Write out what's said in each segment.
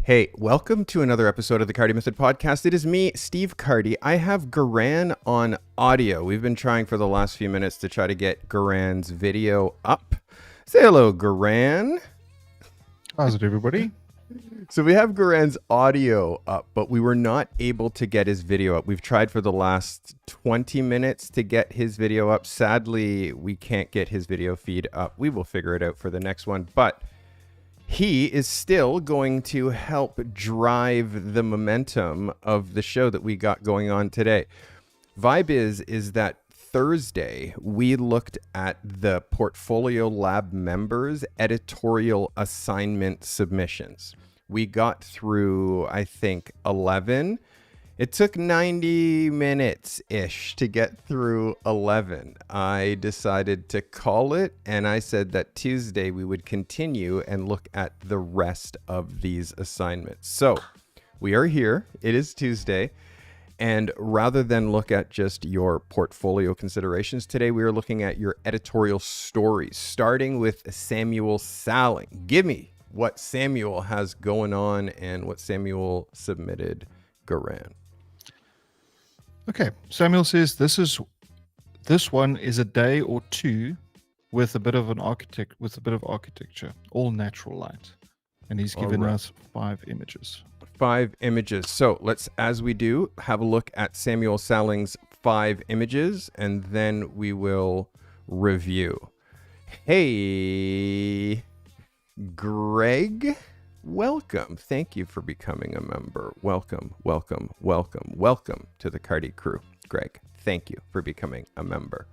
Hey, welcome to another episode of the Carty Method Podcast. It is me, Steve Carty. I have Garan on audio. We've been trying for the last few minutes to try to get Garan's video up. Say hello, Garan. How's it, everybody? So we have Garan's audio up, but we were not able to get his video up. We've tried for the last 20 minutes to get his video up. Sadly, we can't get his video feed up. We will figure it out for the next one, but he is still going to help drive the momentum of the show that we got going on today. Vibe is that Thursday, we looked at the Portfolio Lab members' editorial assignment submissions. We got through, I think, 11. It took 90 minutes-ish to get through 11. I decided to call it, and I said that Tuesday we would continue and look at the rest of these assignments. So we are here. It is Tuesday. And rather than look at just your portfolio considerations, today we are looking at your editorial stories, starting with Samuel Salling. Give me what Samuel has going on and what Samuel submitted, Garan. Okay, Samuel says this one is a day or two with a bit of architecture, all natural light, and he's given us 5 images. 5 images. So let's, as we do, have a look at Samuel Salling's 5 images, and then we will review. Hey, Greg. Welcome. Thank you for becoming a member. Welcome, welcome, welcome, welcome to the Carty crew. Greg, thank you for becoming a member.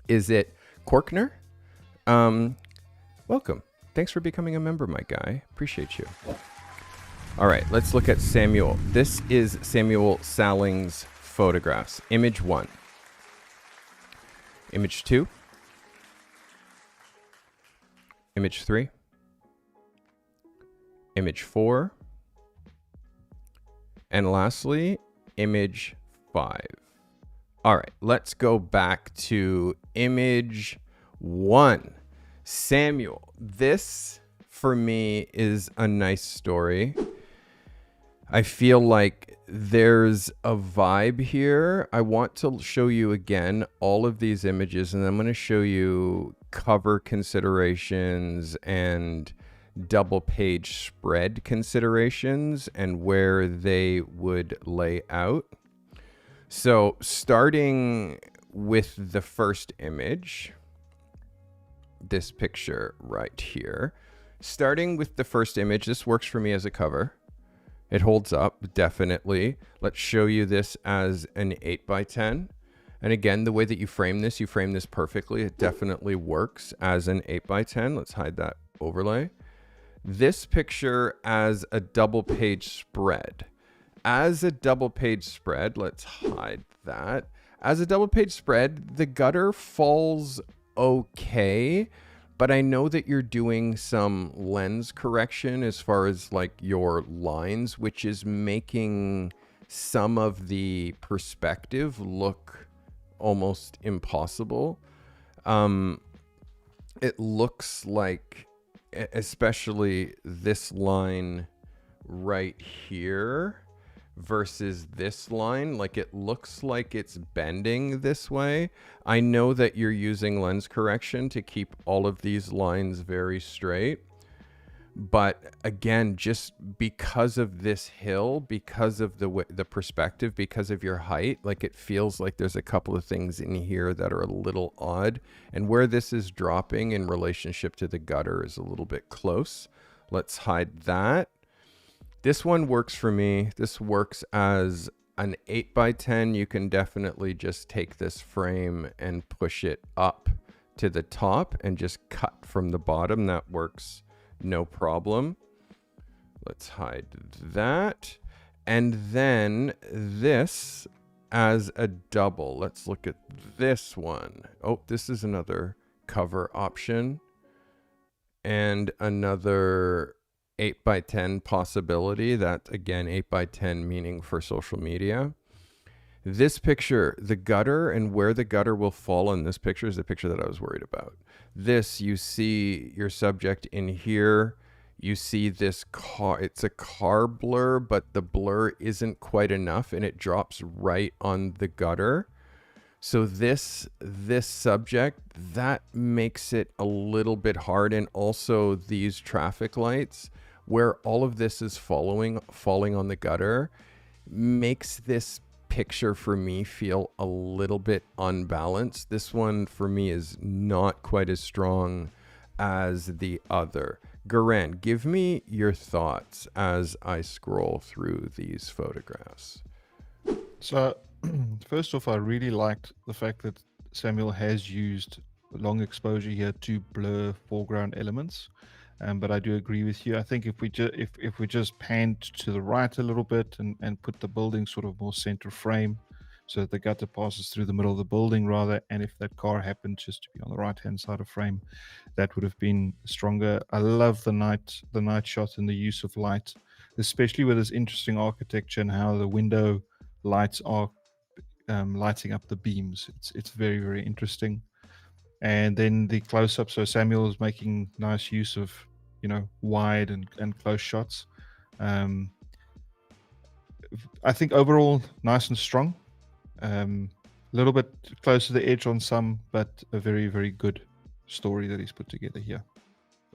Is it Korkner? Welcome. Thanks for becoming a member, my guy. Appreciate you. All right, let's look at Samuel. This is Samuel Salling's photographs. Image 1. Image 2. Image 3. Image 4, and lastly, image 5. All right, let's go back to image 1. Samuel, this for me is a nice story. I feel like there's a vibe here. I want to show you again all of these images, and I'm going to show you cover considerations and double page spread considerations and where they would lay out. So starting with the first image, this picture right here, starting with the first image, this works for me as a cover. It holds up, definitely. Let's show you this as an 8x10. And again, the way that you frame this perfectly. It definitely works as an 8x10. Let's hide that overlay. This picture as a double page spread. As a double page spread, let's hide that. As a double page spread, the gutter falls okay, but I know that you're doing some lens correction as far as like your lines, which is making some of the perspective look almost impossible. It looks like, especially this line right here versus this line, like it looks like it's bending this way. I know that you're using lens correction to keep all of these lines very straight, but again, just because of this hill, because of the perspective, because of your height, like it feels like there's a couple of things in here that are a little odd, and where this is dropping in relationship to the gutter is a little bit close. Let's hide that. This one works for me. This works as an 8x10. You can definitely just take this frame and push it up to the top and just cut from the bottom. That works no problem. Let's hide that. And then this as a double. Let's look at this one. Oh, this is another cover option and another 8x10 possibility. That again, 8x10 meaning for social media. This picture, the gutter and where the gutter will fall in this picture is the picture that I was worried about. This, you see your subject in here. You see this car, it's a car blur, but the blur isn't quite enough and it drops right on the gutter. So this subject, that makes it a little bit hard. And also these traffic lights where all of this is falling on the gutter makes this picture for me feel a little bit unbalanced. This one for me is not quite as strong as the other. Guren, give me your thoughts as I scroll through these photographs. So, first off, I really liked the fact that Samuel has used long exposure here to blur foreground elements. But I do agree with you. I think if we just panned to the right a little bit and put the building sort of more center frame, so that the gutter passes through the middle of the building rather, and if that car happened just to be on the right hand side of frame, that would have been stronger. I love the night shot and the use of light, especially with this interesting architecture and how the window lights are lighting up the beams. It's very, very interesting. And then the close-up, so Samuel is making nice use of, wide and close shots. I think overall nice and strong. A little bit close to the edge on some, but a very, very good story that he's put together here.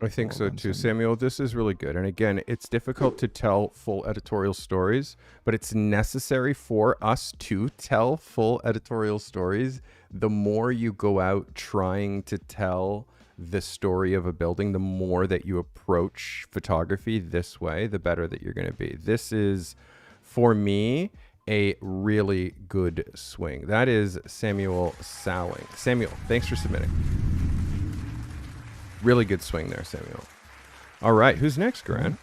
I think so too, Samuel. This is really good. And again, it's difficult to tell full editorial stories, but it's necessary for us to tell full editorial stories. The more you go out trying to tell the story of a building, the more that you approach photography this way, the better that you're going to be. This is, for me, a really good swing. That is Samuel Sowling. Samuel, thanks for submitting. Really good swing there, Samuel. All right, who's next, Grant?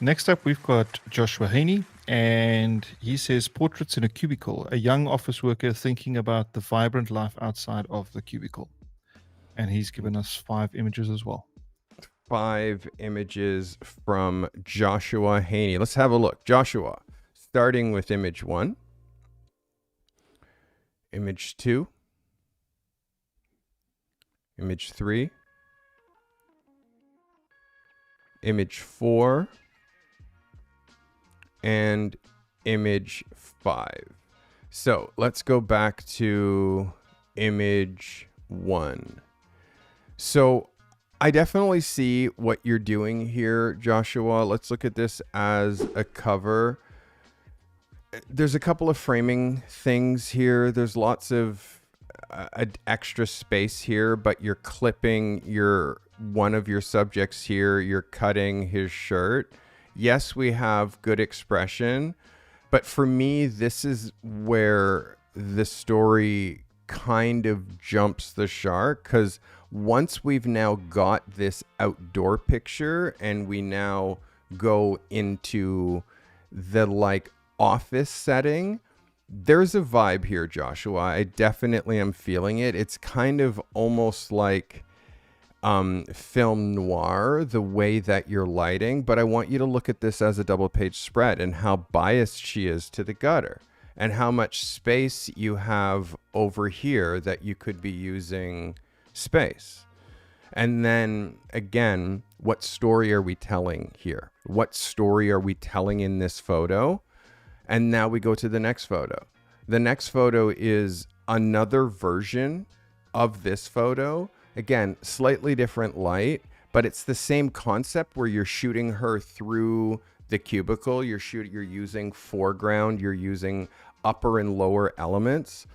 Next up, we've got Joshua Haney, and he says, portraits in a cubicle, a young office worker thinking about the vibrant life outside of the cubicle. And he's given us 5 images as well. 5 images from Joshua Haney. Let's have a look. Joshua, starting with image 1, image 2, image 3, image 4, and image 5. So let's go back to image 1. So I definitely see what you're doing here, Joshua. Let's look at this as a cover. There's a couple of framing things here. There's lots of extra space here, but you're clipping one of your subjects here. You're cutting his shirt. Yes, we have good expression, but for me, this is where the story kind of jumps the shark, because once we've now got this outdoor picture and we now go into the office setting, there's a vibe here, Joshua. I definitely am feeling it. It's kind of almost like film noir, the way that you're lighting, but I want you to look at this as a double page spread and how biased she is to the gutter and how much space you have over here that you could be using space. And then again, what story are we telling here? What story are we telling in this photo? And now we go to the next photo. The next photo is another version of this photo. Again, slightly different light, but it's the same concept where you're shooting her through the cubicle. You're using foreground, you're using upper and lower elements.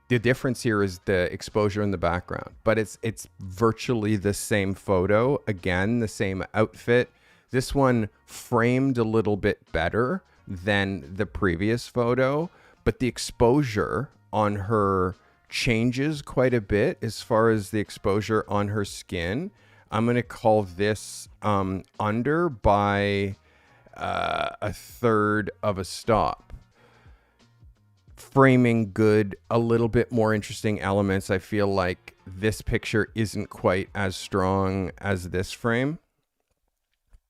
The difference here is the exposure in the background, but it's virtually the same photo. Again, the same outfit. This one framed a little bit better than the previous photo, but the exposure on her changes quite a bit as far as the exposure on her skin. I'm going to call this under by a third of a stop. Framing good, a little bit more interesting elements. I feel like this picture isn't quite as strong as this frame.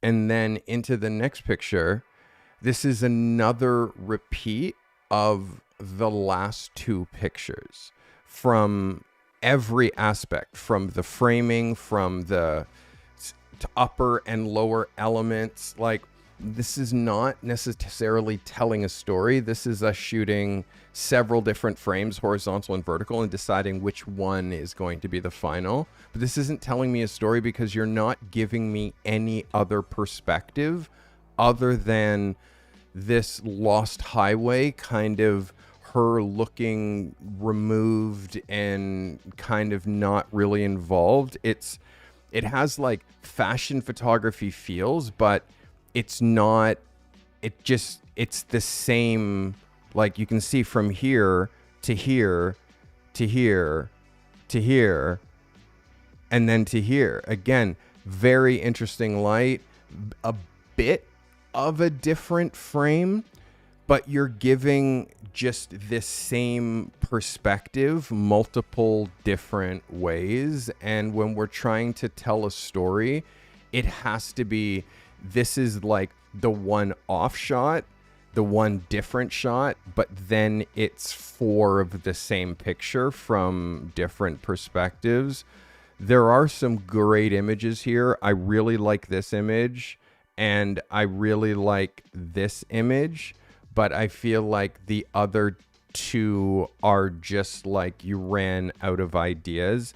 And then into the next picture, this is another repeat of the last 2 pictures from every aspect, from the framing, from the upper and lower elements. Like, this is not necessarily telling a story. This is us shooting several different frames, horizontal and vertical, and deciding which one is going to be the final. But this isn't telling me a story because you're not giving me any other perspective other than this lost highway, kind of her looking removed and kind of not really involved. It has like fashion photography feels, but it's not, it's the same. Like, you can see from here to here to here to here and then to here. Again, very interesting light, a bit of a different frame, but you're giving just this same perspective multiple different ways. And when we're trying to tell a story, it has to be, this is like the one off shot, the one different shot, but then it's 4 of the same picture from different perspectives. There are some great images here. I really like this image and I really like this image, but I feel like the other 2 are just like you ran out of ideas.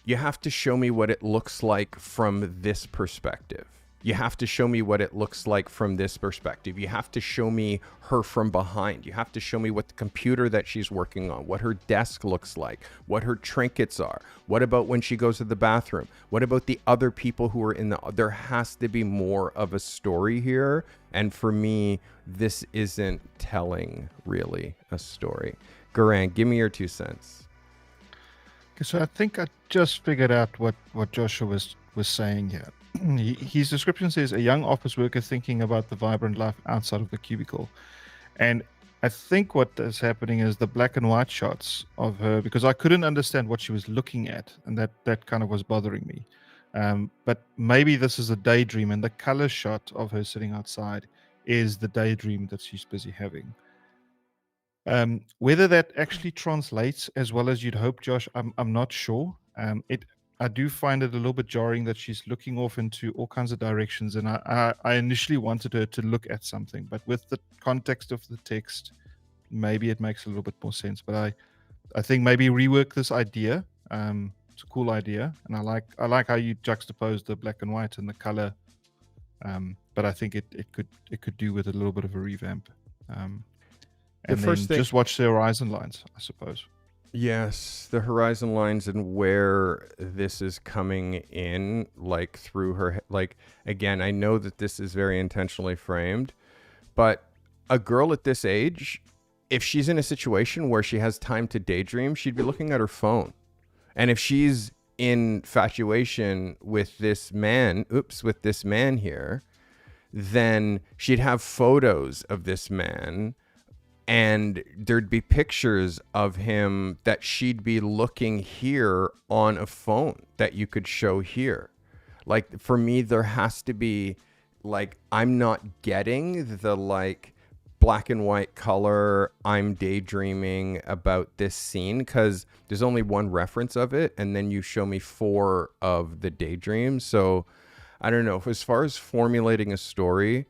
You have to show me what it looks like from this perspective. You have to show me what it looks like from this perspective. You have to show me her from behind. You have to show me what the computer that she's working on, what her desk looks like, what her trinkets are. What about when she goes to the bathroom? What about the other people who are in the... There has to be more of a story here. And for me, this isn't telling really a story. Garan, give me your 2 cents. Okay, so I think I just figured out what Joshua was saying here. His description says a young office worker thinking about the vibrant life outside of the cubicle. And I think what is happening is the black and white shots of her, because I couldn't understand what she was looking at, and that kind of was bothering me. But maybe this is a daydream, and the color shot of her sitting outside is the daydream that she's busy having. Whether that actually translates as well as you'd hope, Josh, I'm not sure. I do find it a little bit jarring that she's looking off into all kinds of directions, and I initially wanted her to look at something, but with the context of the text, maybe it makes a little bit more sense. But I think maybe rework this idea. It's a cool idea, and I like how you juxtapose the black and white and the color. But I think it could do with a little bit of a revamp. And then just watch the horizon lines, I suppose. Yes, the horizon lines and where this is coming in, like through her, like, again, I know that this is very intentionally framed, but a girl at this age, if she's in a situation where she has time to daydream, she'd be looking at her phone. And if she's in infatuation with this man here, then she'd have photos of this man, and there'd be pictures of him that she'd be looking here on a phone that you could show here. Like, for me, there has to be, like, I'm not getting the, like, black and white color, I'm daydreaming about this scene, because there's only one reference of it, and then you show me 4 of the daydreams. So I don't know, as far as formulating a story,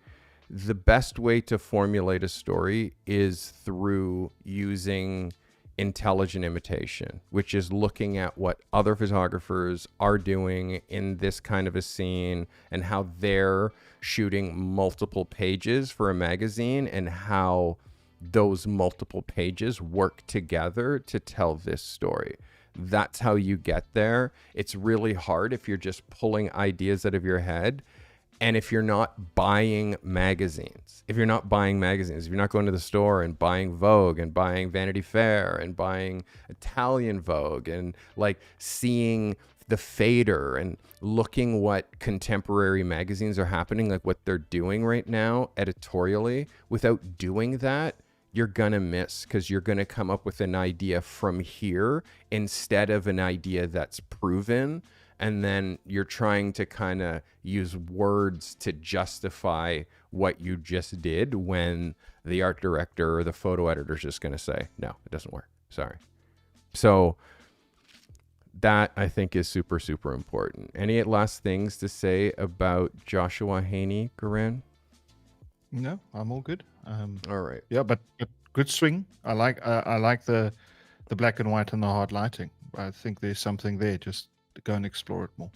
the best way to formulate a story is through using intelligent imitation, which is looking at what other photographers are doing in this kind of a scene and how they're shooting multiple pages for a magazine and how those multiple pages work together to tell this story. That's how you get there. It's really hard if you're just pulling ideas out of your head. And if you're not buying magazines, if you're not going to the store and buying Vogue and buying Vanity Fair and buying Italian Vogue and like seeing the fader and looking what contemporary magazines are happening, like what they're doing right now editorially, without doing that, you're going to miss, because you're going to come up with an idea from here instead of an idea that's proven. And then you're trying to kind of use words to justify what you just did when the art director or the photo editor is just going to say, no, it doesn't work. Sorry. So That I think is super, super important. Any last things to say about Joshua Haney, Garan? No, I'm all good. All right. Yeah, but good swing. I like the black and white and the hard lighting. I think there's something there. Just go and explore it more.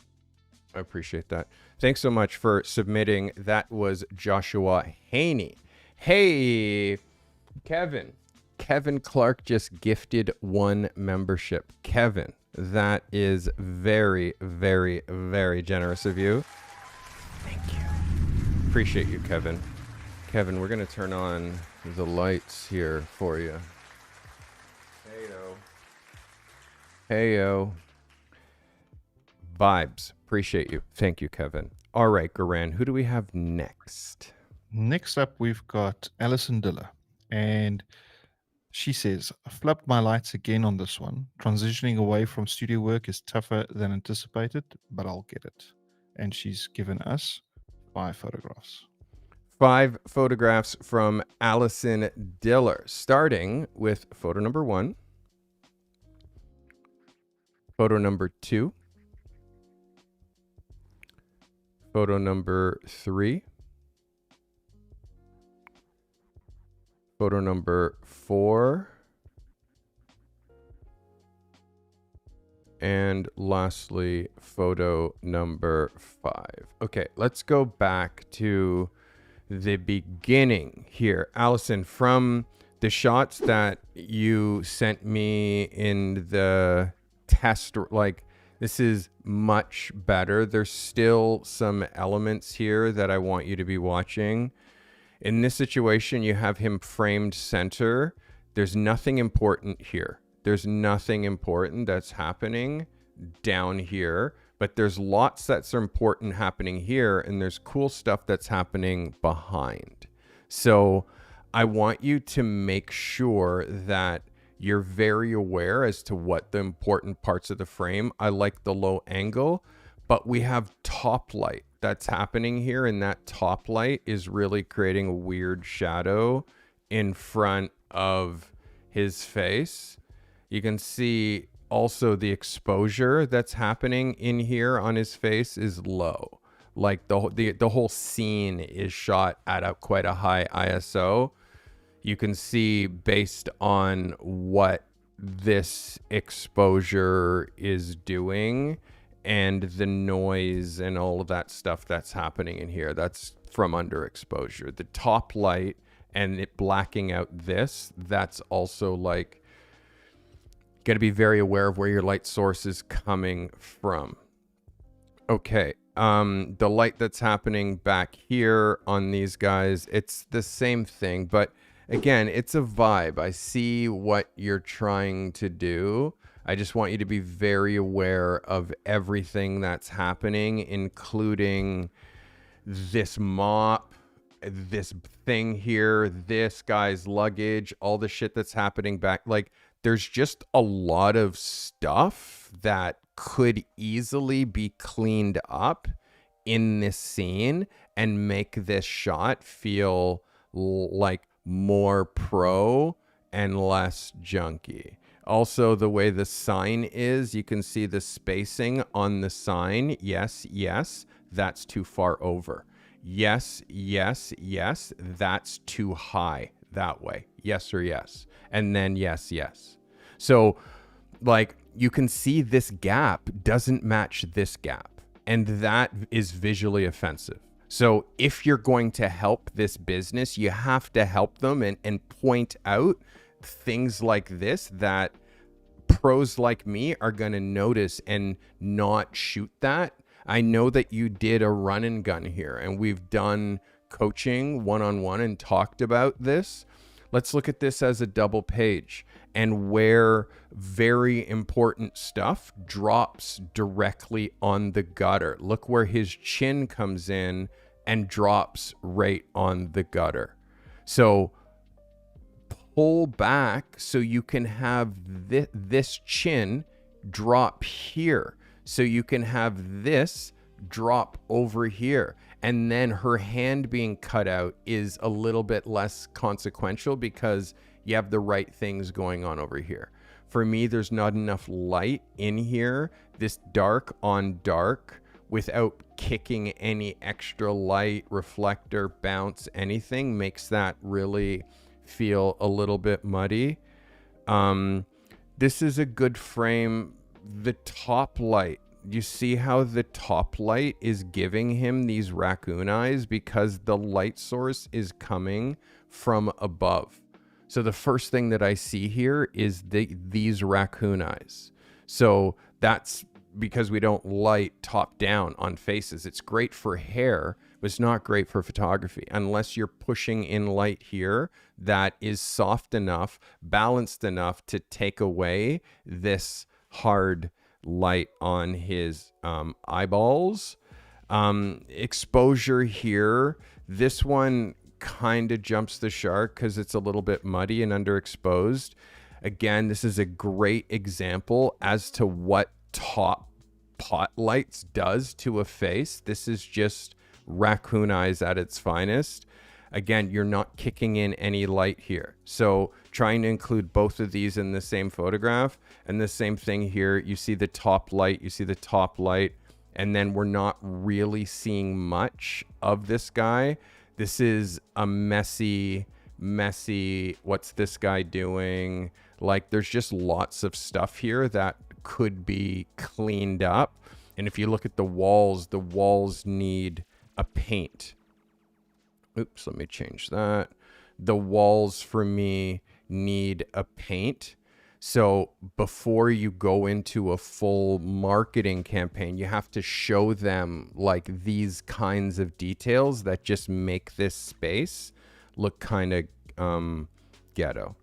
I appreciate that. Thanks so much for submitting. That was Joshua Haney. Hey, Kevin. Kevin Clark just gifted 1 membership. Kevin, that is very, very, very generous of you. Thank you. Appreciate you, Kevin. Kevin, we're going to turn on the lights here for you. Heyo. Heyo. Vibes. Appreciate you. Thank you, Kevin. All right, Garan, who do we have next? Next up, we've got Alison Diller. And she says, I flubbed my lights again on this one. Transitioning away from studio work is tougher than anticipated, but I'll get it. And she's given us 5 photographs. 5 photographs from Alison Diller, starting with photo number 1, photo number 2, photo number 3, photo number 4, and lastly, photo number 5. Okay, let's go back to the beginning here. Alison, from the shots that you sent me in the test, like, this is much better. There's still some elements here that I want you to be watching. In this situation, you have him framed center. There's nothing important here. There's nothing important that's happening down here, but there's lots that's important happening here, and there's cool stuff that's happening behind. So I want you to make sure that you're very aware as to what the important parts of the frame. I like the low angle, but we have top light that's happening here, and that top light is really creating a weird shadow in front of his face. You can see also the exposure that's happening in here on his face is low. Like the whole scene is shot at quite a high ISO. You can see based on what this exposure is doing and the noise and all of that stuff that's happening in here. That's from underexposure. The top light and it blacking out this, that's also like, got to be very aware of where your light source is coming from. Okay. The light that's happening back here on these guys, it's the same thing, but again, it's a vibe. I see what you're trying to do. I just want you to be very aware of everything that's happening, including this mop, this thing here, this guy's luggage, all the shit that's happening back. Like, there's just a lot of stuff that could easily be cleaned up in this scene and make this shot feel like more pro and less junky. Also, the way the sign is, you can see the spacing on the sign. Yes, yes, that's too far over. Yes, yes, yes, that's too high that way. Yes or yes. And then yes, yes. So, like, you can see this gap doesn't match this gap. And that is visually offensive. So if you're going to help this business, you have to help them and point out things like this that pros like me are going to notice and not shoot that. I know that you did a run and gun here, and we've done coaching one-on-one and talked about this. Let's look at this as a double page, and where very important stuff drops directly on the gutter. Look where his chin comes in and drops right on the gutter. So pull back so you can have this chin drop here. So you can have this drop over here. And then her hand being cut out is a little bit less consequential because you have the right things going on over here. For me, there's not enough light in here. This dark on dark without kicking any extra light, reflector, bounce, anything makes that really feel a little bit muddy. This is a good frame. The top light, you see how the top light is giving him these raccoon eyes because the light source is coming from above. So the first thing that I see here is these raccoon eyes. So that's because we don't light top down on faces. It's great for hair, but it's not great for photography unless you're pushing in light here that is soft enough, balanced enough to take away this hard light on his eyeballs. Exposure here, this one kind of jumps the shark because it's a little bit muddy and underexposed. Again, this is a great example as to what top pot lights does to a face. This is just raccoon eyes at its finest. Again, you're not kicking in any light here. So trying to include both of these in the same photograph, and the same thing here. You see the top light, and then we're not really seeing much of this guy. This is a messy, what's this guy doing? Like, there's just lots of stuff here that could be cleaned up. And if you look at the walls need a paint. Oops, let me change that. The walls for me need a paint. So before you go into a full marketing campaign, you have to show them like these kinds of details that just make this space look kind of ghetto.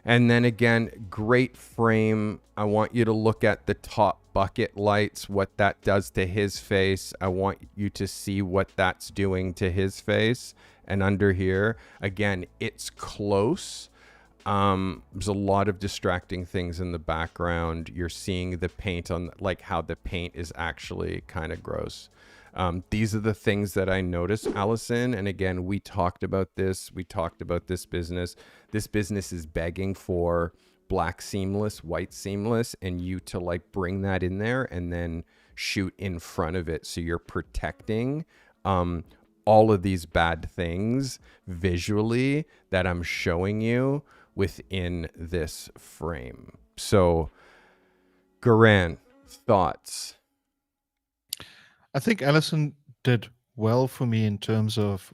And then again, great frame. I want you to look at the top bucket lights, what that does to his face. I want you to see what that's doing to his face. And under here, again, it's close. There's a lot of distracting things in the background. You're seeing the paint on, like how the paint is actually kind of gross. These are the things that I noticed, Allison. And again, we talked about this. We talked about this business. This business is begging for black seamless, white seamless, and you to like bring that in there and then shoot in front of it. So you're protecting all of these bad things visually that I'm showing you within this frame. So, Garan, thoughts? I think Alison did well for me in terms of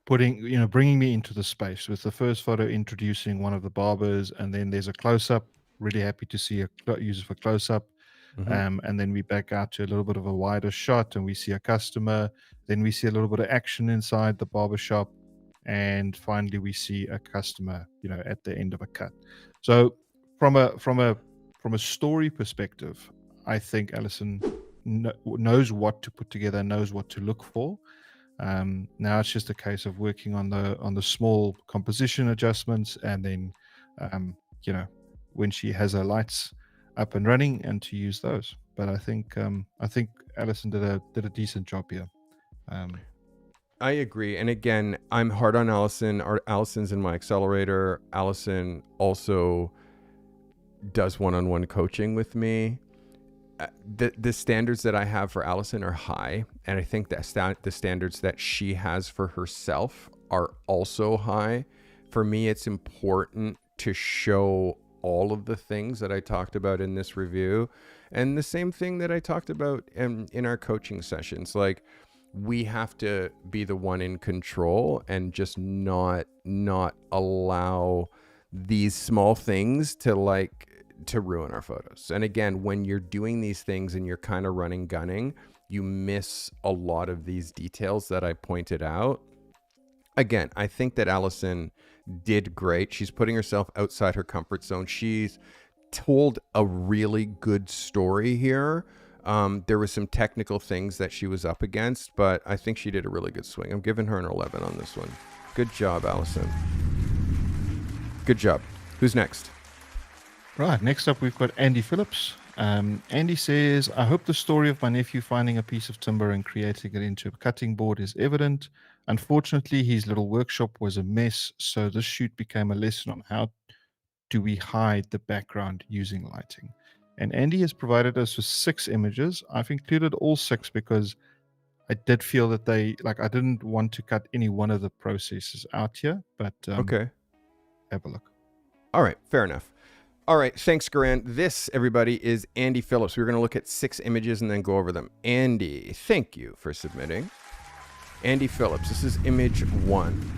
bringing me into the space with the first photo introducing one of the barbers, and then there's a close-up. Really happy to see a user for close-up. And then we back out to a little bit of a wider shot and we see a customer. Then we see a little bit of action inside the barber shop. And finally we see a customer, at the end of a cut. So from a story perspective, I think Alison knows what to put together, knows what to look for. Now it's just a case of working on the small composition adjustments, and then when she has her lights up and running, and to use those. But I think Alison did a decent job here. I agree. And again, I'm hard on Allison. Allison's in my accelerator. Allison also does one-on-one coaching with me. The standards that I have for Allison are high, and I think that the standards that she has for herself are also high. For me, it's important to show all of the things that I talked about in this review, and the same thing that I talked about in our coaching sessions. Like, we have to be the one in control and just not allow these small things to ruin our photos. And again, when you're doing these things and you're kind of gunning, you miss a lot of these details that I pointed out. Again, I think that Allison did great. She's putting herself outside her comfort zone. She's told a really good story here. There were some technical things that she was up against, but I think she did a really good swing. I'm giving her an 11 on this one. Good job, Allison. Good job. Who's next? Right, next up we've got Andy Phillips. Andy says, I hope the story of my nephew finding a piece of timber and creating it into a cutting board is evident. Unfortunately, his little workshop was a mess, so this shoot became a lesson on how do we hide the background using lighting? And Andy has provided us with 6 images. I've included all 6 because I did feel that I didn't want to cut any one of the processes out here, but Okay. have a look. All right. Fair enough. All right. Thanks, Garan. This, everybody, is Andy Phillips. We're going to look at 6 images and then go over them. Andy, thank you for submitting. Andy Phillips. This is image 1.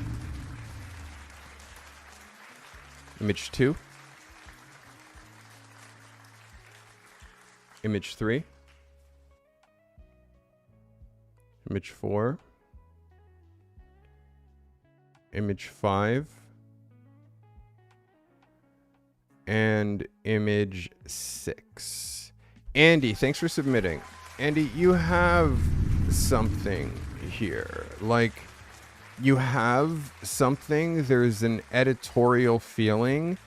Image 2. Image 3. Image 4. Image 5. And image 6. Andy, thanks for submitting. Andy, you have something here. Like, you have something. There's an editorial feeling.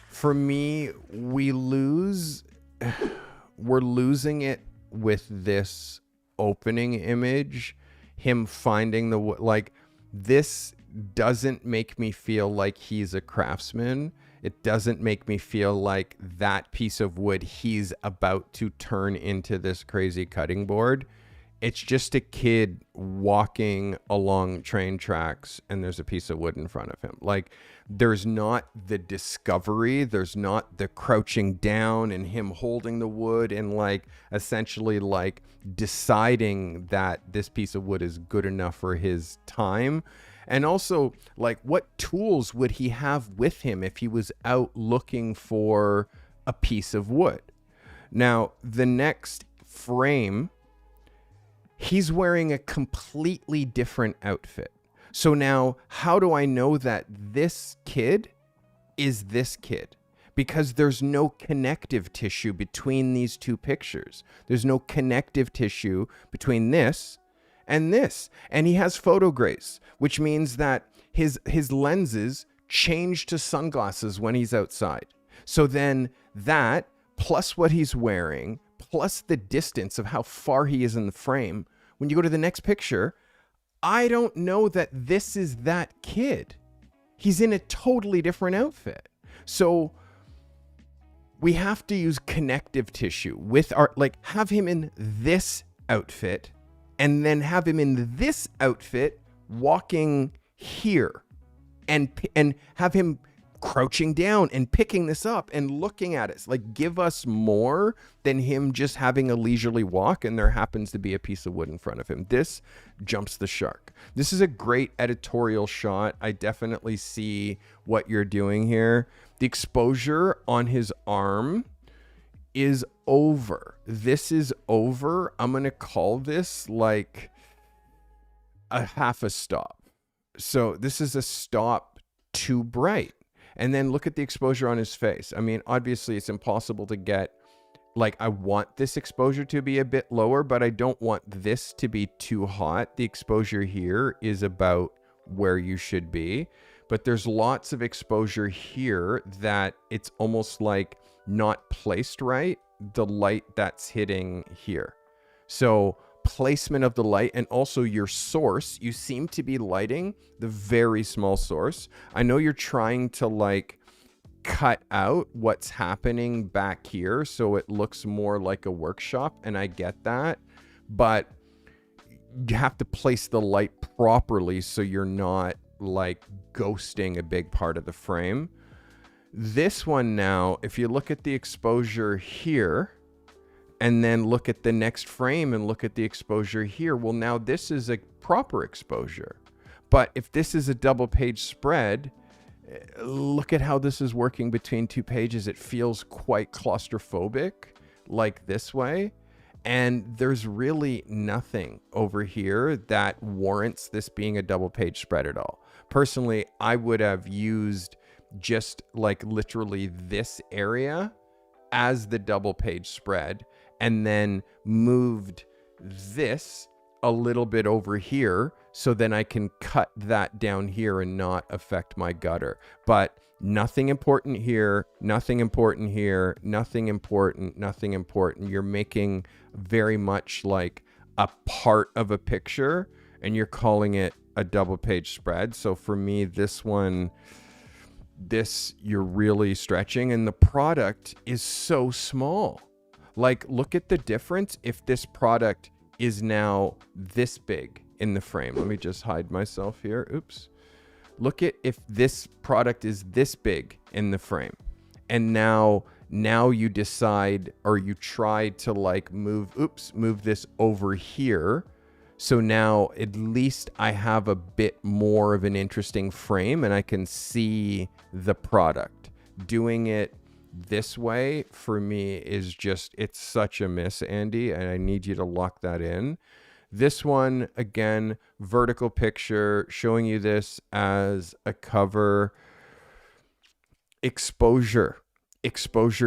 For me, we're losing it with this opening image. Him finding this doesn't make me feel like he's a craftsman. It doesn't make me feel like that piece of wood he's about to turn into this crazy cutting board. It's just a kid walking along train tracks and there's a piece of wood in front of him. Like, there's not the discovery, there's not the crouching down and him holding the wood and like essentially like deciding that this piece of wood is good enough for his time. And also, like, what tools would he have with him if he was out looking for a piece of wood? Now, the next frame, he's wearing a completely different outfit. So now, how do I know that this kid is this kid? Because there's no connective tissue between these two pictures. There's no connective tissue between this and this. And he has photograce, which means that his lenses change to sunglasses when he's outside. So then that, plus what he's wearing, plus the distance of how far he is in the frame, when you go to the next picture, I don't know that this is that kid. He's in a totally different outfit. So we have to use connective tissue with our, like, have him in this outfit and then have him in this outfit walking here and have him crouching down and picking this up and looking at it. Like, give us more than him just having a leisurely walk and there happens to be a piece of wood in front of him. This jumps the shark. This is a great editorial shot. I definitely see what you're doing here. The exposure on his arm is over. This is over. I'm going to call this like a half a stop. So this is a stop too bright. And then look at the exposure on his face. I mean, obviously it's impossible to get, like, I want this exposure to be a bit lower, but I don't want this to be too hot. The exposure here is about where you should be, but there's lots of exposure here that it's almost like not placed right, the light that's hitting here. So placement of the light and also your source, you seem to be lighting the very small source. I know you're trying to like cut out what's happening back here so it looks more like a workshop, and I get that, but you have to place the light properly so you're not like ghosting a big part of the frame. This one now, if you look at the exposure here and then look at the next frame and look at the exposure here, well, now this is a proper exposure. But if this is a double page spread, look at how this is working between two pages. It feels quite claustrophobic, like this way. And there's really nothing over here that warrants this being a double page spread at all. Personally, I would have used just like literally this area as the double page spread and then moved this a little bit over here so then I can cut that down here and not affect my gutter. But nothing important here, nothing important here, nothing important, nothing important. You're making very much like a part of a picture and you're calling it a double page spread. So for me, this one this you're really stretching, and the product is so small. Like, look at the difference if this product is now this big in the frame. Let me just hide myself here. Oops. Look at if this product is this big in the frame, and now you decide, or you try to like move this over here. So now at least I have a bit more of an interesting frame and I can see the product. Doing it this way for me is just, it's such a miss, Andy, and I need you to lock that in. This one, again, vertical picture, showing you this as a cover. Exposure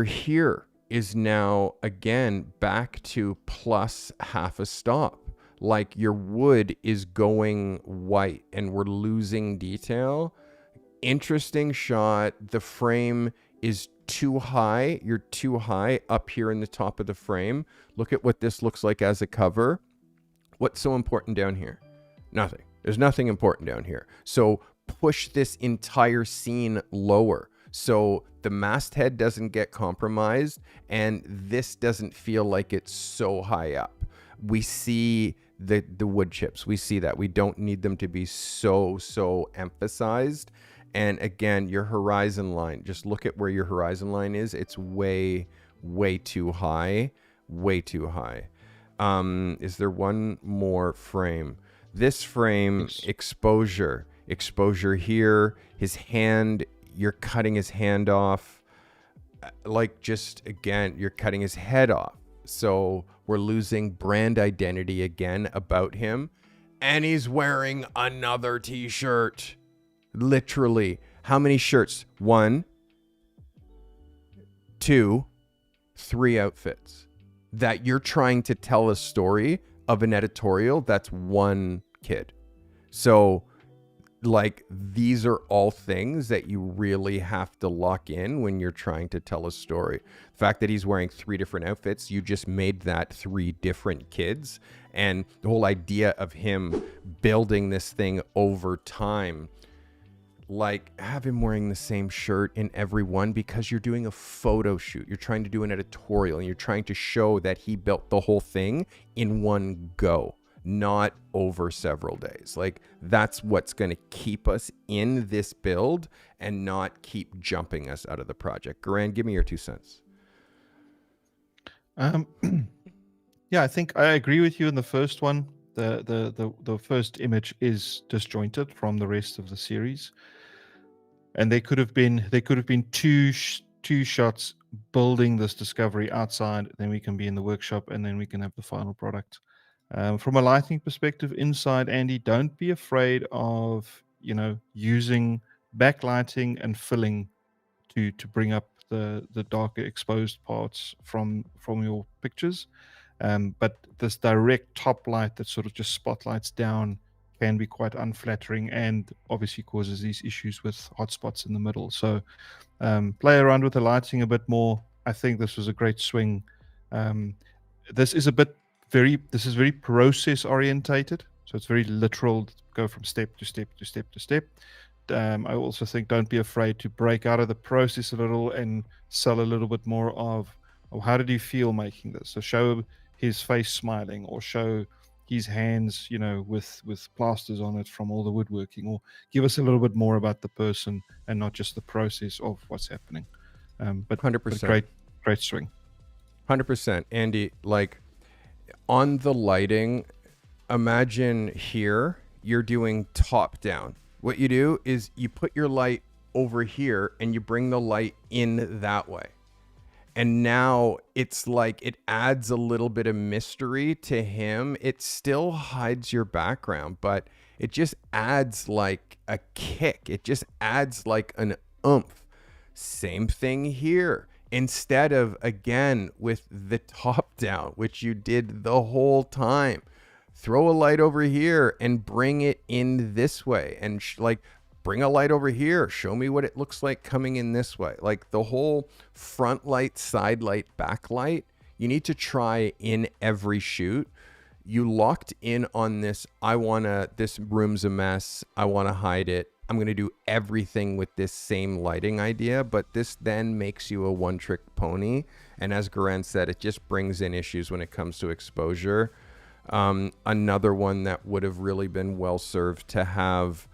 here is now, again, back to plus half a stop. Like, your wood is going white and we're losing detail. Interesting shot. The frame is too high. You're too high up here in the top of the frame. Look at what this looks like as a cover. What's so important down here? Nothing. There's nothing important down here. So push this entire scene lower, so the masthead doesn't get compromised and this doesn't feel like it's so high up. We see the wood chips. We see that. We don't need them to be so emphasized. And again, your horizon line, just look at where your horizon line is. It's way too high. Way too high. Is there one more frame? This frame, exposure here, his hand, you're cutting his hand off. Like, just again, you're cutting his head off. So we're losing brand identity again about him. And he's wearing another t-shirt. Literally. How many shirts? 1, 2, 3 outfits. That you're trying to tell a story of an editorial that's one kid. So, like, these are all things that you really have to lock in when you're trying to tell a story. The fact that he's wearing 3 different outfits, you just made that 3 different kids. And the whole idea of him building this thing over time, like, have him wearing the same shirt in every one, because you're doing a photo shoot. You're trying to do an editorial and you're trying to show that he built the whole thing in one go, not over several days. Like, that's what's going to keep us in this build and not keep jumping us out of the project. Garan, give me your 2 cents. Yeah, I think I agree with you in the first one. The first image is disjointed from the rest of the series, and there could have been two shots building this discovery outside. Then we can be in the workshop, and then we can have the final product. From a lighting perspective, inside, Andy, don't be afraid of using backlighting and filling to bring up the darker exposed parts from your pictures. But this direct top light that sort of just spotlights down can be quite unflattering and obviously causes these issues with hotspots in the middle. So play around with the lighting a bit more. I think this was a great swing. This is very process orientated. So it's very literal, go from step to step to step to step. I also think don't be afraid to break out of the process a little and sell a little bit more of how did you feel making this? So show his face smiling, or show his hands, with plasters on it from all the woodworking, or give us a little bit more about the person and not just the process of what's happening. But 100%. Great swing. 100%. Andy, like, on the lighting, imagine here you're doing top down. What you do is you put your light over here and you bring the light in that way. And now it's like it adds a little bit of mystery to him. It still hides your background, but it just adds like a kick. It just adds like an oomph. Same thing here. Instead of, again, with the top down, which you did the whole time, throw a light over here and bring it in this way. And bring a light over here. Show me what it looks like coming in this way. Like, the whole front light, side light, back light, you need to try in every shoot. You locked in on this, this room's a mess, I want to hide it. I'm going to do everything with this same lighting idea, but this then makes you a one-trick pony. And as Garen said, it just brings in issues when it comes to exposure. Another one that would have really been well served to have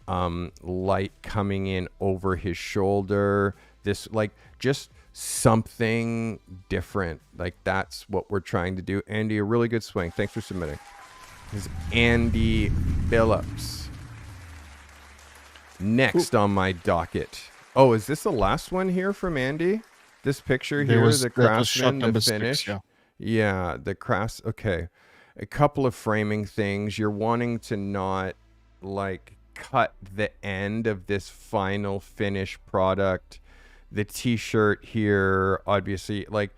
light coming in over his shoulder. This, like, just something different. Like, that's what we're trying to do. Andy, a really good swing. Thanks for submitting. This is Andy Phillips. Next on my docket. Oh, is this the last one here from Andy? This picture here, the craftsman, the finish. 6, yeah, the crafts. Okay, a couple of framing things. You're wanting to not like cut the end of this final finished product. The t-shirt here, obviously, like,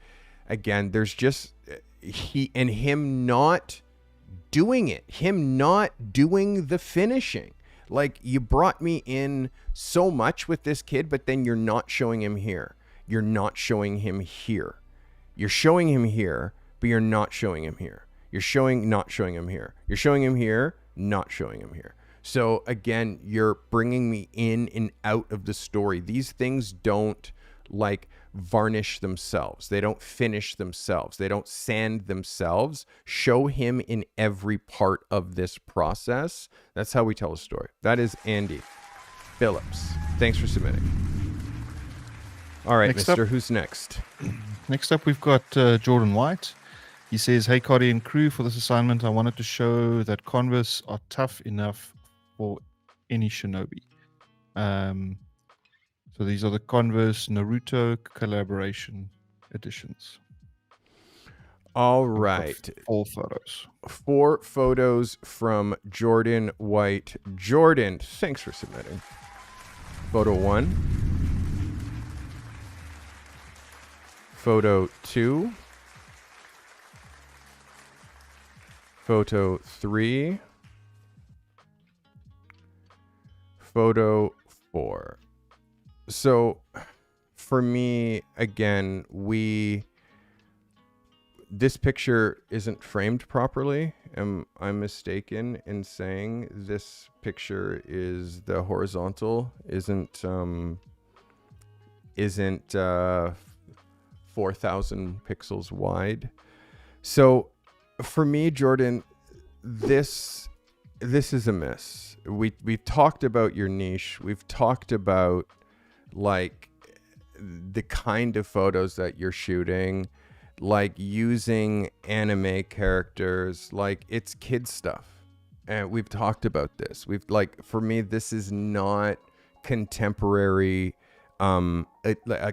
again, there's just him not doing it, him not doing the finishing. Like, you brought me in so much with this kid, but then you're not showing him here. You're not showing him here. You're showing him here, but you're not showing him here. You're not showing him here. You're showing him here, not showing him here. So again, you're bringing me in and out of the story. These things don't like varnish themselves. They don't finish themselves. They don't sand themselves. Show him in every part of this process. That's how we tell a story. That is Andy Phillips. Thanks for submitting. All right, Next mister, up. who's next? Next up, we've got Jordan White. He says, "Hey, Carty and crew, for this assignment, I wanted to show that Converse are tough enough for any shinobi." So these are the Converse Naruto collaboration editions. All right. 4 photos. 4 photos from Jordan White. Jordan, thanks for submitting. Photo 1. Photo 2. Photo 3. Photo 4. So for me, again, this picture isn't framed properly. Am I mistaken in saying this picture is the horizontal isn't 4,000 pixels wide? So for me, Jordan, this is a miss. We've talked about your niche. We've talked about like the kind of photos that you're shooting, like using anime characters, like it's kid stuff. And we've talked about this. We've like, for me, this is not contemporary, a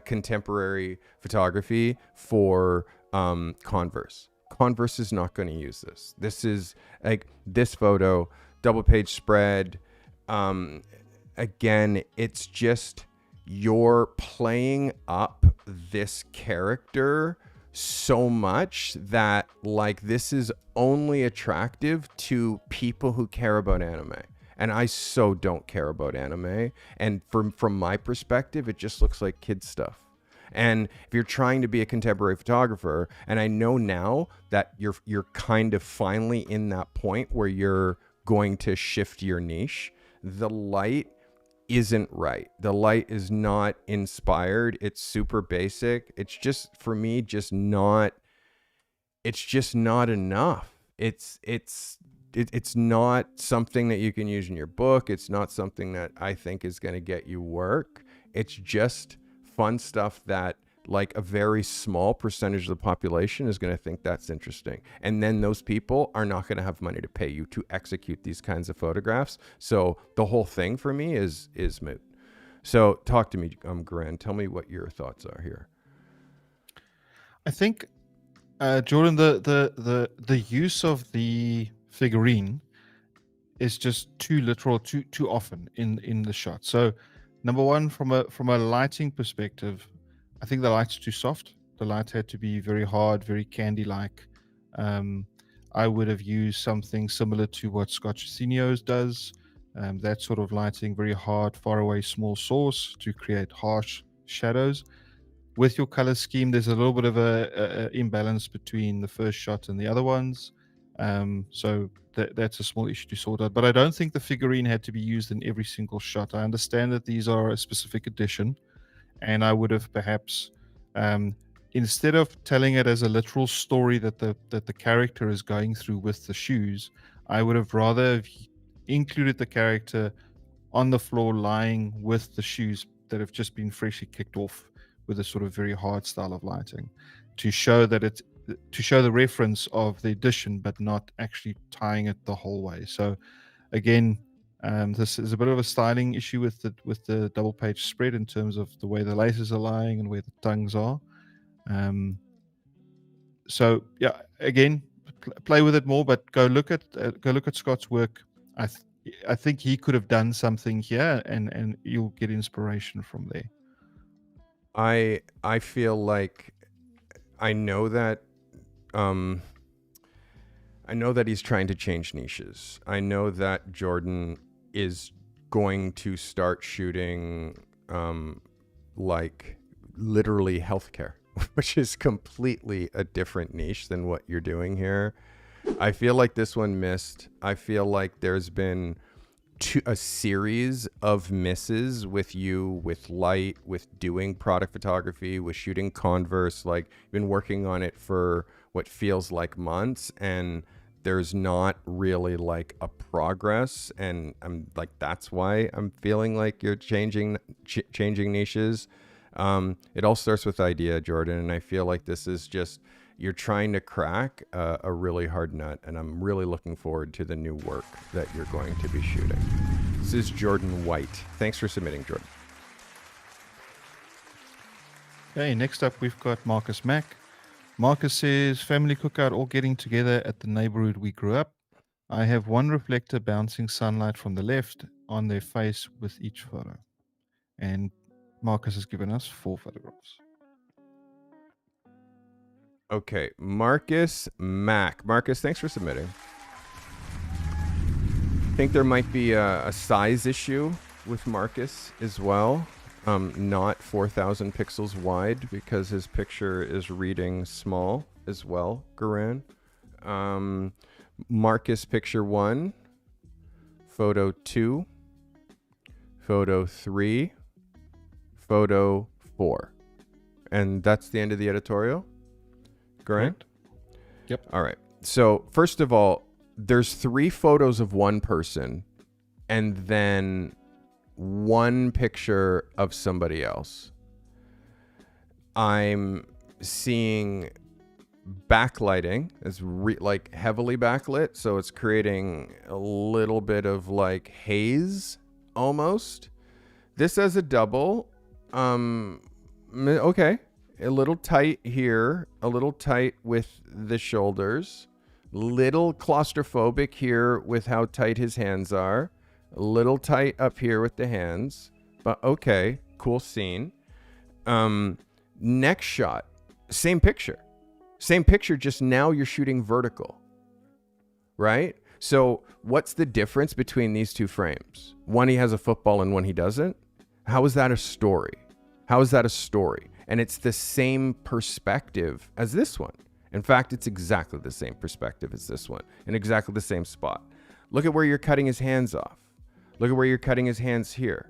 contemporary photography for Converse. Converse is not going to use this. This is like this photo, double page spread. Again, it's just you're playing up this character so much that like this is only attractive to people who care about anime. And I so don't care about anime. And from my perspective, it just looks like kid stuff. And if you're trying to be a contemporary photographer, and I know now that you're kind of finally in that point where you're going to shift your niche, the light isn't right. The light is not inspired. It's super basic. It's just, for me, just not enough. It's not something that you can use in your book. It's not something that I think is going to get you work. It's just fun stuff that like a very small percentage of the population is going to think that's interesting. And then those people are not going to have money to pay you to execute these kinds of photographs. So the whole thing for me is moot. So talk to me, Garen. Tell me what your thoughts are here. I think, Jordan, the use of the figurine is just too literal, too often in the shot. So, number one, from a lighting perspective, I think the light's too soft. The light had to be very hard, very candy-like. I would have used something similar to what Scott Chasino's does. That sort of lighting, very hard, far away, small source to create harsh shadows. With your color scheme, there's a little bit of a imbalance between the first shot and the other ones. So that's a small issue to sort out. But I don't think the figurine had to be used in every single shot. I understand that these are a specific edition, and I would have perhaps, instead of telling it as a literal story that the character is going through with the shoes, I would have rather have included the character on the floor lying with the shoes that have just been freshly kicked off with a sort of very hard style of lighting, to show the reference of the edition, but not actually tying it the whole way. So again, this is a bit of a styling issue with the double page spread in terms of the way the laces are lying and where the tongues are. So yeah, again, play with it more, but go look at Scott's work. I think he could have done something here, and you'll get inspiration from there. I feel like I know that he's trying to change niches. I know that Jordan is going to start shooting like literally healthcare, which is completely a different niche than what you're doing here. I feel like this one missed. I feel like there's been a series of misses with you, with light, with doing product photography, with shooting Converse. Like, you've been working on it for what feels like months, and there's not really like a progress. And I'm like, that's why I'm feeling like you're changing niches. It all starts with idea, Jordan, and I feel like this is just, you're trying to crack a really hard nut, and I'm really looking forward to the new work that you're going to be shooting. This is Jordan White. Thanks for submitting, Jordan. Okay, next up we've got Marcus Mack. Marcus says, family cookout, all getting together at the neighborhood we grew up. I have one reflector bouncing sunlight from the left on their face with each photo. And Marcus has given us 4 photographs. Okay, Marcus Mack. Marcus, thanks for submitting. I think there might be a size issue with Marcus as well. Not 4,000 pixels wide, because his picture is reading small as well, Garan. Marcus picture 1, photo 2, photo 3, photo 4. And that's the end of the editorial. Correct? Yep. All right. So first of all, there's 3 photos of one person and then 1 picture of somebody else. I'm seeing backlighting as like heavily backlit, so it's creating a little bit of like haze almost. This as a double, okay. A little tight here, a little tight with the shoulders, little claustrophobic here with how tight his hands are, a little tight up here with the hands, but okay, cool scene. Next shot, same picture, just now you're shooting vertical, right? So what's the difference between these 2 frames? One, he has a football, and one he doesn't. How is that a story? And it's the same perspective as this one. In fact, it's exactly the same perspective as this one, in exactly the same spot. Look at where you're cutting his hands off. Look at where you're cutting his hands here.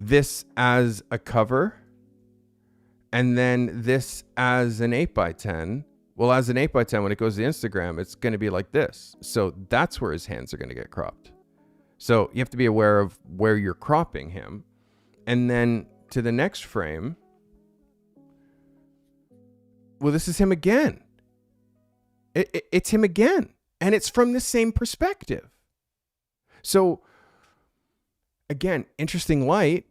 This as a cover, and then this as an 8x10. Well, as an 8x10, when it goes to Instagram, it's going to be like this. So that's where his hands are going to get cropped. So you have to be aware of where you're cropping him. And then to the next frame, well, this is him again. It's him again. And it's from the same perspective. So, again, interesting light,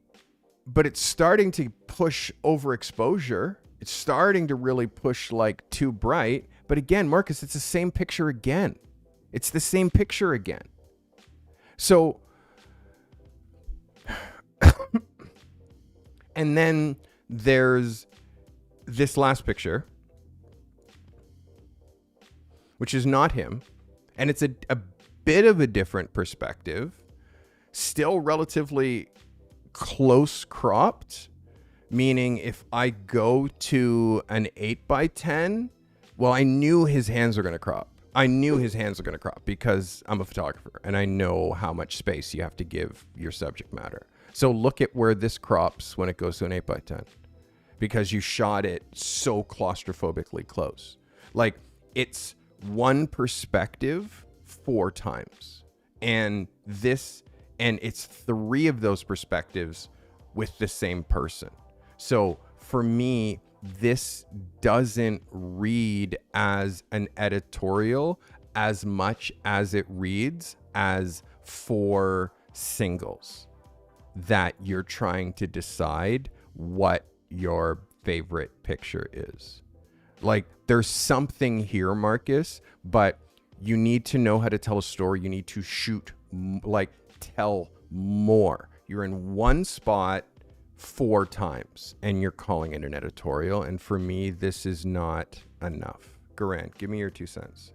but it's starting to push overexposure. It's starting to really push like too bright. But again, Marcus, it's the same picture again. So, and then there's this last picture, which is not him. And it's a bit of a different perspective, still relatively close cropped, meaning if I go to an 8x10, well, I knew his hands are going to crop. I knew his hands were going to crop because I'm a photographer and I know how much space you have to give your subject matter. So look at where this crops when it goes to an 8x10 because you shot it so claustrophobically close. Like it's one perspective 4 times. And it's 3 of those perspectives with the same person. So for me, this doesn't read as an editorial as much as it reads as 4 singles that you're trying to decide what your favorite picture is. Like there's something here, Marcus, but you need to know how to tell a story. You need to tell more. You're in one spot 4 times and you're calling it an editorial. And for me, this is not enough. Garant, give me your 2 cents.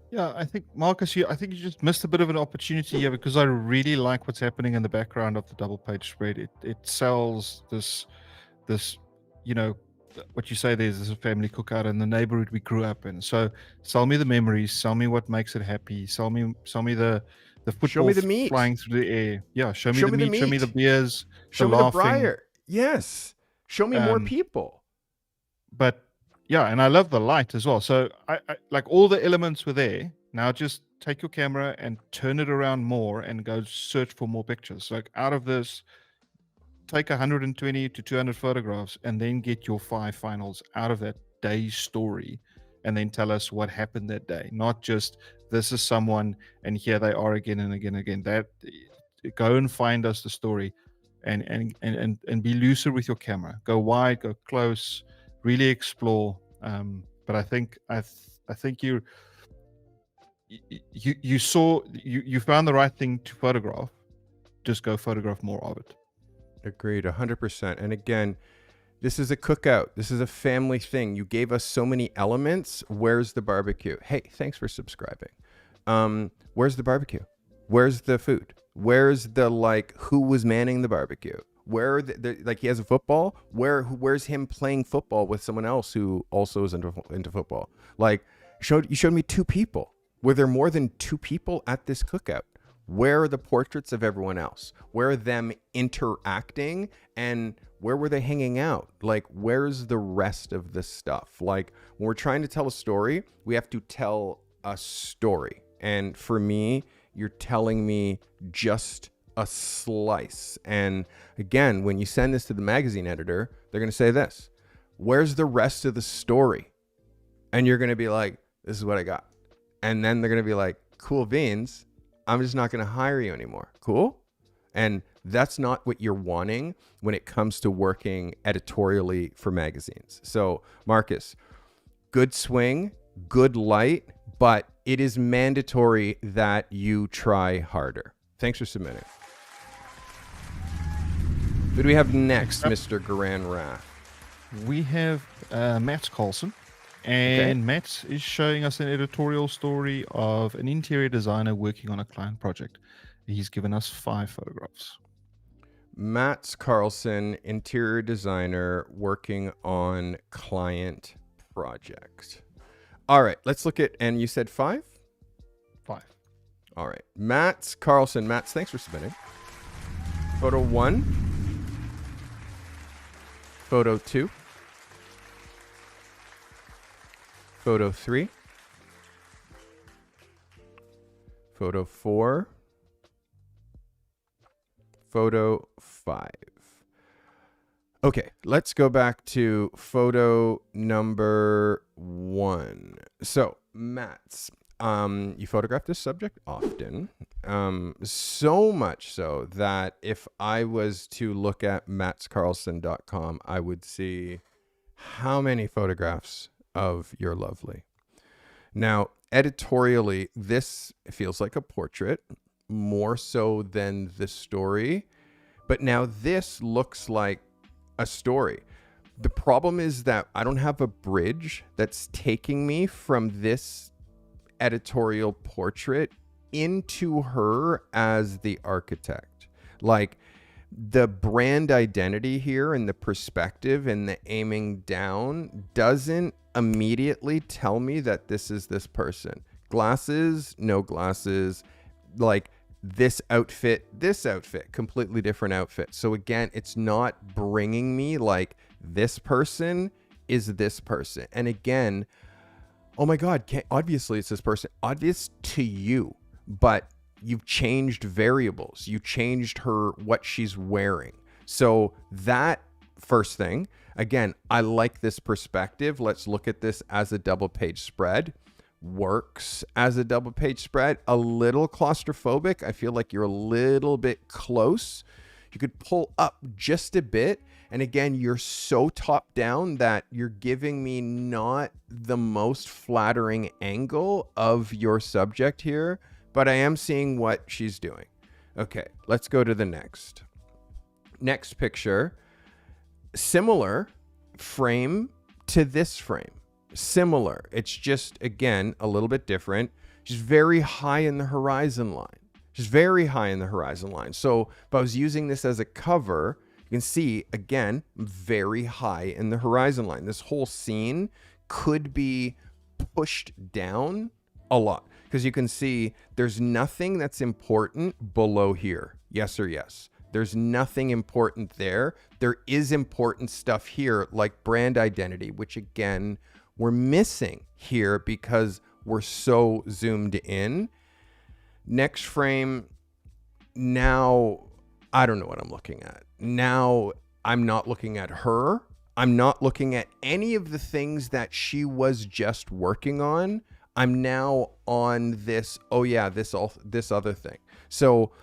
Yeah, I think, Marcus, I think you just missed a bit of an opportunity here because I really like what's happening in the background of the double page spread. It sells this, what you say there's a family cookout in the neighborhood we grew up in. So sell me the memories, sell me what makes it happy, sell me the football show me the meat flying through the air. Yeah, show me the meat, show me the beers, show me laughing. the briar. Yes, show me more people. But yeah, and I love the light as well. So I like all the elements were there. Now just take your camera and turn it around more and go search for more pictures. Like out of this, take 120 to 200 photographs and then get your 5 finals out of that day's story and then tell us what happened that day. Not just this is someone and here they are again and again and again. That go and find us the story and be looser with your camera. Go wide, go close, really explore. But I think you found the right thing to photograph. Just go photograph more of it. Agreed, 100%. And again, this is a cookout. This is a family thing. You gave us so many elements. Where's the barbecue? Hey, thanks for subscribing. Where's the barbecue? Where's the food? Where's the who was manning the barbecue? Where he has a football? Where's him playing football with someone else who also is into football? You showed me 2 people. Were there more than 2 people at this cookout? Where are the portraits of everyone else? Where are them interacting and where were they hanging out? Where's the rest of the stuff? When we're trying to tell a story, we have to tell a story. And for me, you're telling me just a slice. And again, when you send this to the magazine editor, they're going to say this, where's the rest of the story? And you're going to be like, this is what I got. And then they're going to be like, cool beans. I'm just not going to hire you anymore. Cool? And that's not what you're wanting when it comes to working editorially for magazines. So, Marcus, good swing, good light, but it is mandatory that you try harder. Thanks for submitting. Who do we have next, Mr. Garan Rath? We have Matt Carlson. And Matt is showing us an editorial story of an interior designer working on a client project. He's given us 5 photographs. Matt Carlson, interior designer working on client project. All right, let's look at, and you said 5? 5. All right, Matt Carlson. Matt, thanks for submitting. Photo 1. Photo 2. Photo 3, photo 4, photo 5. Okay, let's go back to photo number 1. So, Matt's, you photograph this subject often, so much so that if I was to look at mattscarlson.com, I would see how many photographs of your lovely. Now, editorially, this feels like a portrait more so than the story, but now this looks like a story. The problem is that I don't have a bridge that's taking me from this editorial portrait into her as the architect. The brand identity here and the perspective and the aiming down doesn't immediately tell me that this is this person. Glasses, no glasses, like this outfit, completely different outfit. So again, it's not bringing me like this person is this person. And again, oh my God, obviously it's this person. Obvious to you, but you've changed variables. You changed what she's wearing. So that first thing, again, I like this perspective. Let's look at this as a double page spread. Works as a double page spread. A little claustrophobic. I feel like you're a little bit close. You could pull up just a bit. And again, you're so top down that you're giving me not the most flattering angle of your subject here, but I am seeing what she's doing. Okay, let's go to the next. Next picture. Similar frame to this frame. Similar. It's just, again, a little bit different. She's very high in the horizon line. She's very high in the horizon line. So if I was using this as a cover, you can see, again, very high in the horizon line. This whole scene could be pushed down a lot because you can see there's nothing that's important below here. Yes or yes. There's nothing important there. There is important stuff here like brand identity, which again, we're missing here because we're so zoomed in. Next frame, now I don't know what I'm looking at. Now I'm not looking at her. I'm not looking at any of the things that she was just working on. I'm now on this, oh yeah, this other thing. So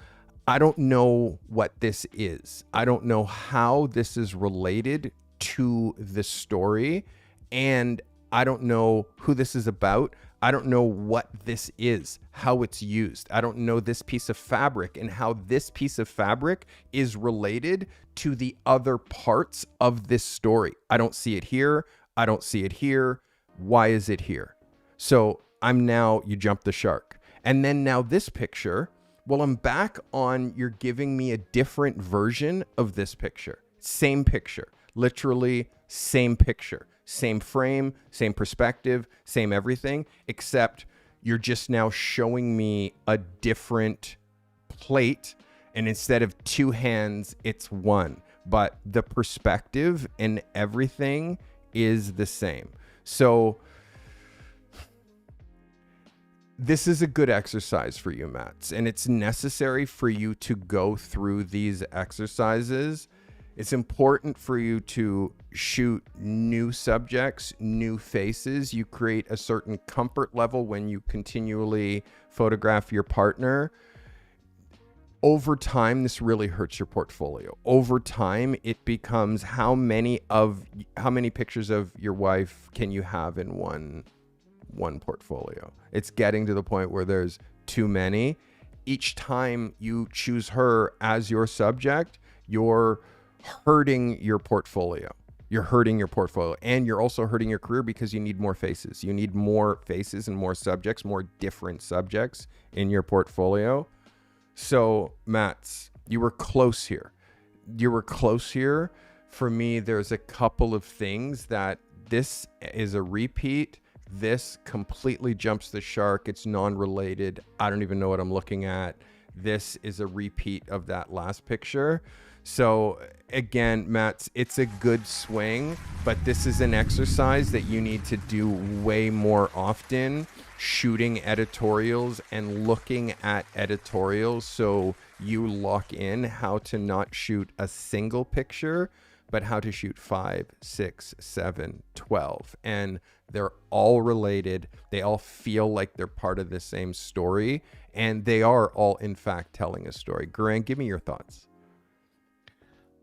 I don't know what this is. I don't know how this is related to the story, and I don't know who this is about. I don't know what this is, how it's used. I don't know this piece of fabric and how this piece of fabric is related to the other parts of this story. I don't see it here. I don't see it here. Why is it here? So you jump the shark. And then now this picture, well, I'm back on, you're giving me a different version of this picture. Same picture, literally same picture. Same frame, same perspective, same everything, except you're just now showing me a different plate. And instead of two hands, it's one. But the perspective and everything is the same. So this is a good exercise for you, Mats. And it's necessary for you to go through these exercises. It's important for you to shoot new subjects, new faces. You create a certain comfort level when you continually photograph your partner. Over time, this really hurts your portfolio. Over time, it becomes how many pictures of your wife can you have in one portfolio? It's getting to the point where there's too many. Each time you choose her as your subject, you're hurting your portfolio. You're hurting your portfolio, and you're also hurting your career because you need more faces. You need more faces and more subjects, more different subjects in your portfolio. So, Mats, you were close here. For me, there's a couple of things that this is a repeat. This completely jumps the shark. It's non-related. I don't even know what I'm looking at. This is a repeat of that last picture. So again, Mats, it's a good swing, but this is an exercise that you need to do way more often, shooting editorials and looking at editorials so you lock in how to not shoot a single picture, but how to shoot 5, 6, 7, 12. And they're all related. They all feel like they're part of the same story, and they are all, in fact, telling a story. Garang, give me your thoughts.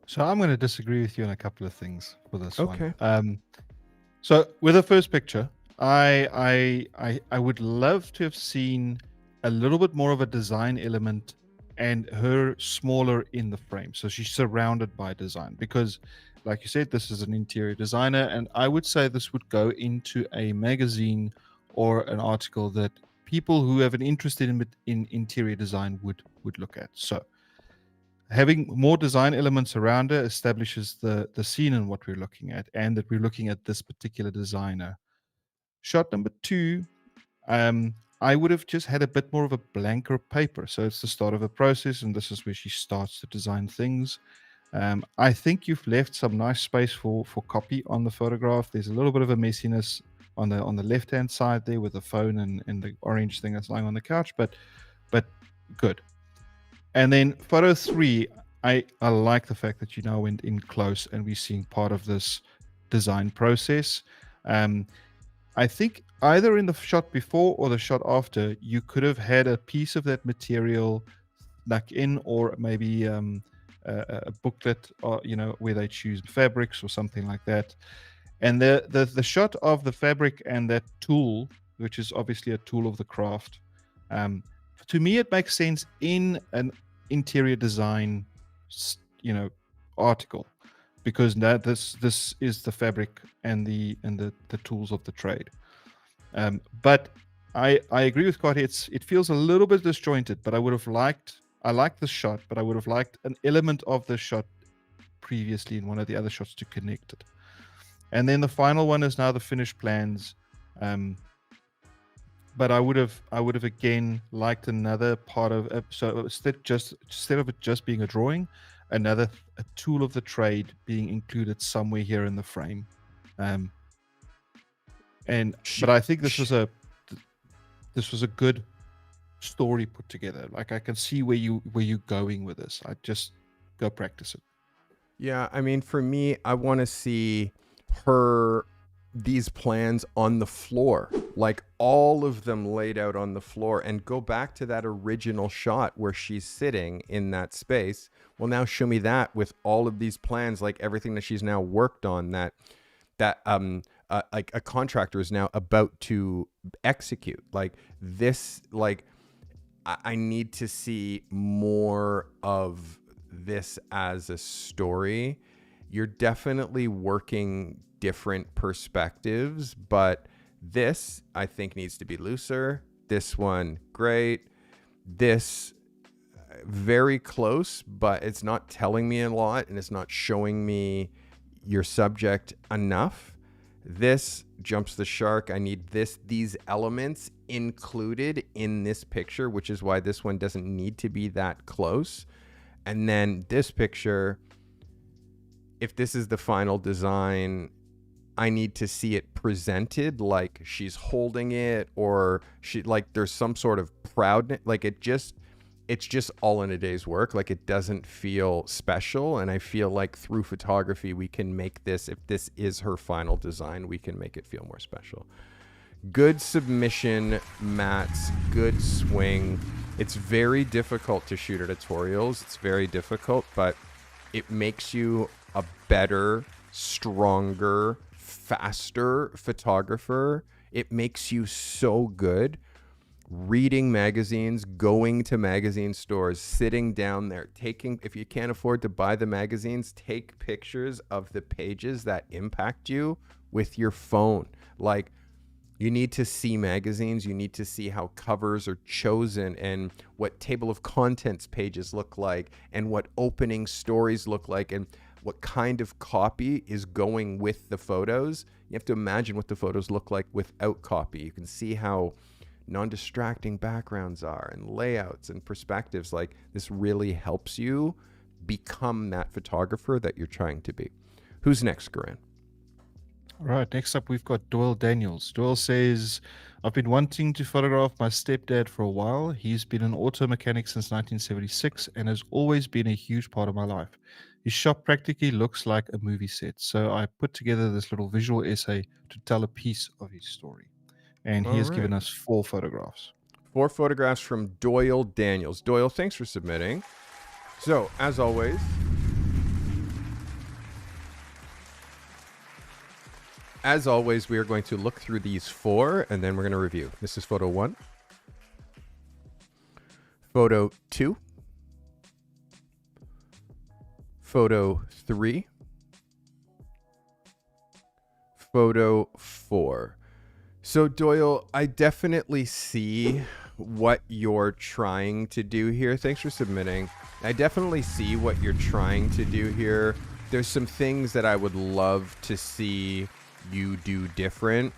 So I'm going to disagree with you on a couple of things for this one. Okay. So with the first picture, I would love to have seen a little bit more of a design element and her smaller in the frame. So she's surrounded by design because, like you said, this is an interior designer, and I would say this would go into a magazine or an article that people who have an interest in interior design would look at. So having more design elements around her establishes the scene and what we're looking at, and that we're looking at this particular designer Shot number 2, I would have just had a bit more of a blanker paper. So it's the start of a process, and this is where she starts to design things. I think you've left some nice space for copy on the photograph. There's a little bit of a messiness on the left hand side there with the phone and the orange thing that's lying on the couch, but good. And then photo 3, I like the fact that you now went in close and we're seeing part of this design process. I think either in the shot before or the shot after, you could have had a piece of that material snuck in, or maybe a booklet, or where they choose fabrics or something like that. And the shot of the fabric and that tool, which is obviously a tool of the craft, to me it makes sense in an interior design article, because this is the fabric and the tools of the trade. But I agree with Carty. It feels a little bit disjointed, but I like the shot, but I would have liked an element of the shot previously in one of the other shots to connect it. And then the final one is now the finished plans. But I would have again liked another part of so instead of it just being a drawing, a tool of the trade being included somewhere here in the frame. But I think this was a good story put together. Like, I can see where you're going with this. I just go practice it. Yeah, I mean, for me, I want to see these plans on the floor, like all of them laid out on the floor, and go back to that original shot where she's sitting in that space. Well, now show me that with all of these plans, like everything that she's now worked on, that like a contractor is now about to execute. Like this, like I need to see more of this as a story. You're definitely working different perspectives, but this I think needs to be looser. This one, great. This, very close, but it's not telling me a lot and it's not showing me your subject enough. This jumps the shark. I need these elements included in this picture, which is why this one doesn't need to be that close. And then this picture, if this is the final design, I need to see it presented like she's holding it, or there's some sort of proudness. Like it's just all in a day's work. Like, it doesn't feel special. And I feel like through photography, we can make this, if this is her final design, we can make it feel more special. Good submission, Matt's. Good swing. It's very difficult to shoot editorials. It's very difficult, but it makes you a better, stronger, faster photographer. It makes you so good. Reading magazines, going to magazine stores, sitting down there, if you can't afford to buy the magazines, take pictures of the pages that impact you with your phone. Like, you need to see magazines. You need to see how covers are chosen and what table of contents pages look like and what opening stories look like and what kind of copy is going with the photos. You have to imagine what the photos look like without copy. You can see how non-distracting backgrounds are and layouts and perspectives. Like, this really helps you become that photographer that you're trying to be. Who's next, Garan? All right, next up we've got Doyle Daniels. Doyle says, I've been wanting to photograph my stepdad for a while. He's been an auto mechanic since 1976 and has always been a huge part of my life. His shop practically looks like a movie set. So I put together this little visual essay to tell a piece of his story. And he has given us 4 photographs. 4 photographs from Doyle Daniels. Doyle, thanks for submitting. So, as always, we are going to look through these 4, and then we're going to review. This is photo 1. Photo 2. Photo 3. Photo 4. So, Doyle, I definitely see what you're trying to do here. Thanks for submitting. I definitely see what you're trying to do here. There's some things that I would love to see you do different.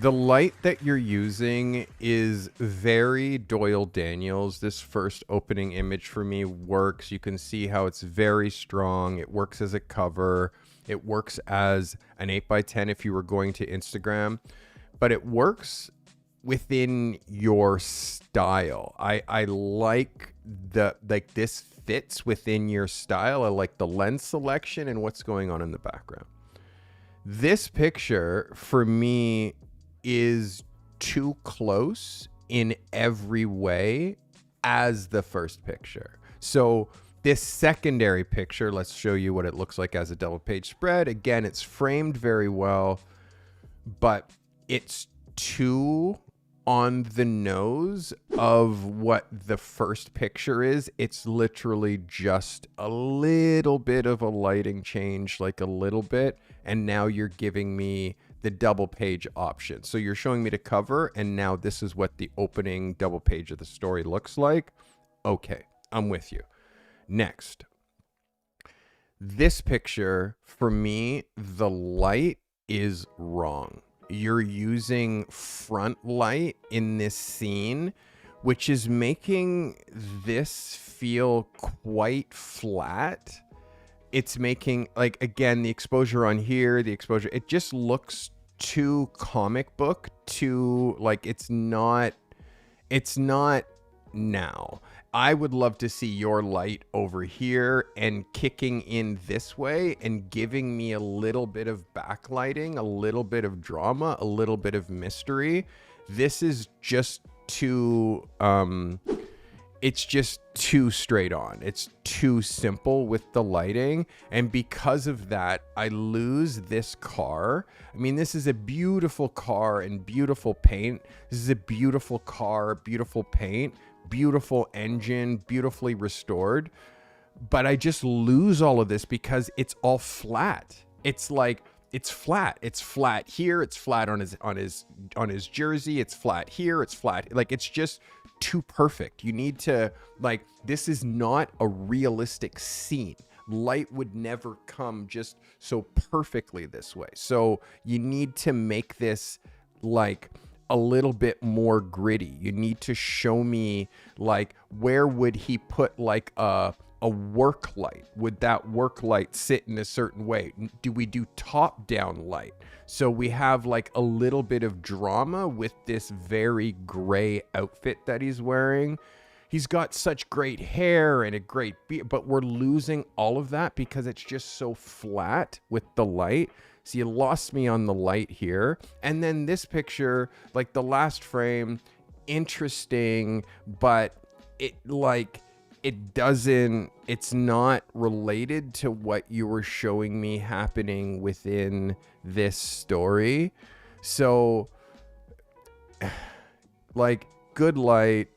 The light that you're using is very Doyle Daniels. This first opening image for me works. You can see how it's very strong. It works as a cover. It works as an 8x10 if you were going to Instagram, but it works within your style. I like this fits within your style. I like the lens selection and what's going on in the background. This picture for me is too close in every way as the first picture. So this secondary picture, let's show you what it looks like as a double page spread. Again, it's framed very well, but it's too on the nose of what the first picture is. It's literally just a little bit of a lighting change, like a little bit, and now you're giving me the double page option. So you're showing me the cover, and now this is what the opening double page of the story looks like. Okay, I'm with you. Next, this picture, for me, the light is wrong. You're using front light in this scene, which is making this feel quite flat. It's making, like, again, the exposure on here, the exposure, it just looks too comic book, too, like, it's not now. I would love to see your light over here and kicking in this way and giving me a little bit of backlighting, a little bit of drama, a little bit of mystery. This is just too, it's just too straight on. It's too simple with the lighting. And because of that, I lose this car. I mean, this is a beautiful car and beautiful paint. This is a beautiful car, beautiful paint, beautiful engine, beautifully restored. But I just lose all of this because it's all flat. It's like, it's flat. It's flat here. It's flat on his jersey. It's flat here. It's flat. Like, it's just too perfect. You need to, like, this is not a realistic scene. Light would never come just so perfectly this way. So you need to make this like a little bit more gritty. You need to show me, like, where would he put like a work light? Would that work light sit in a certain way? Do we do top down light? So we have like a little bit of drama with this very gray outfit that he's wearing. He's got such great hair and a great beard, but we're losing all of that because it's just so flat with the light. So you lost me on the light here. And then this picture, like the last frame, interesting, but it's not related to what you were showing me happening within this story. So, like, good light,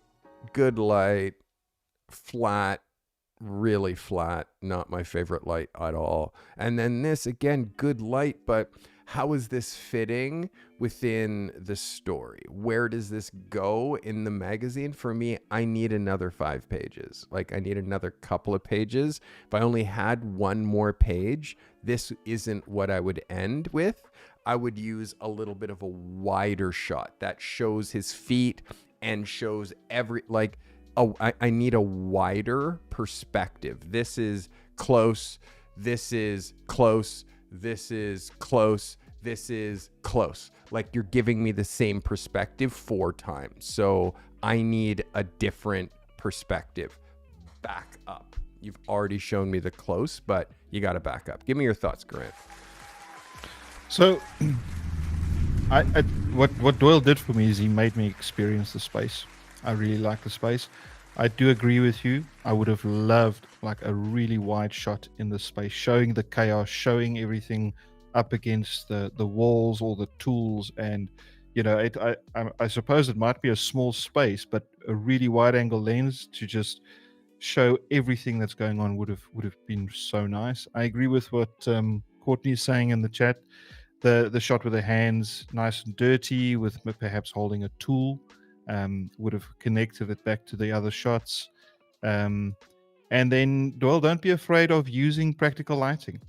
flat, really flat, not my favorite light at all. And then this, again, good light, but how is this fitting within the story? Where does this go in the magazine? For me, I need another 5 pages. Like, I need another couple of pages. If I only had one more page, this isn't what I would end with. I would use a little bit of a wider shot that shows his feet and shows I need a wider perspective. This is close. This is close. This is close. This is close. Like, you're giving me the same perspective 4 times. So I need a different perspective. Back up. You've already shown me the close, but you got to back up. Give me your thoughts, Grant. So, what Doyle did for me is he made me experience the space. I really like the space. I do agree with you. I would have loved like a really wide shot in the space, showing the chaos, showing everything up against the walls, all the tools, and I suppose it might be a small space, but a really wide angle lens to just show everything that's going on would have been so nice. I agree with what Courtney is saying in the chat. The shot with the hands nice and dirty, with perhaps holding a tool, would have connected it back to the other shots. And then, Doyle, don't be afraid of using practical lighting.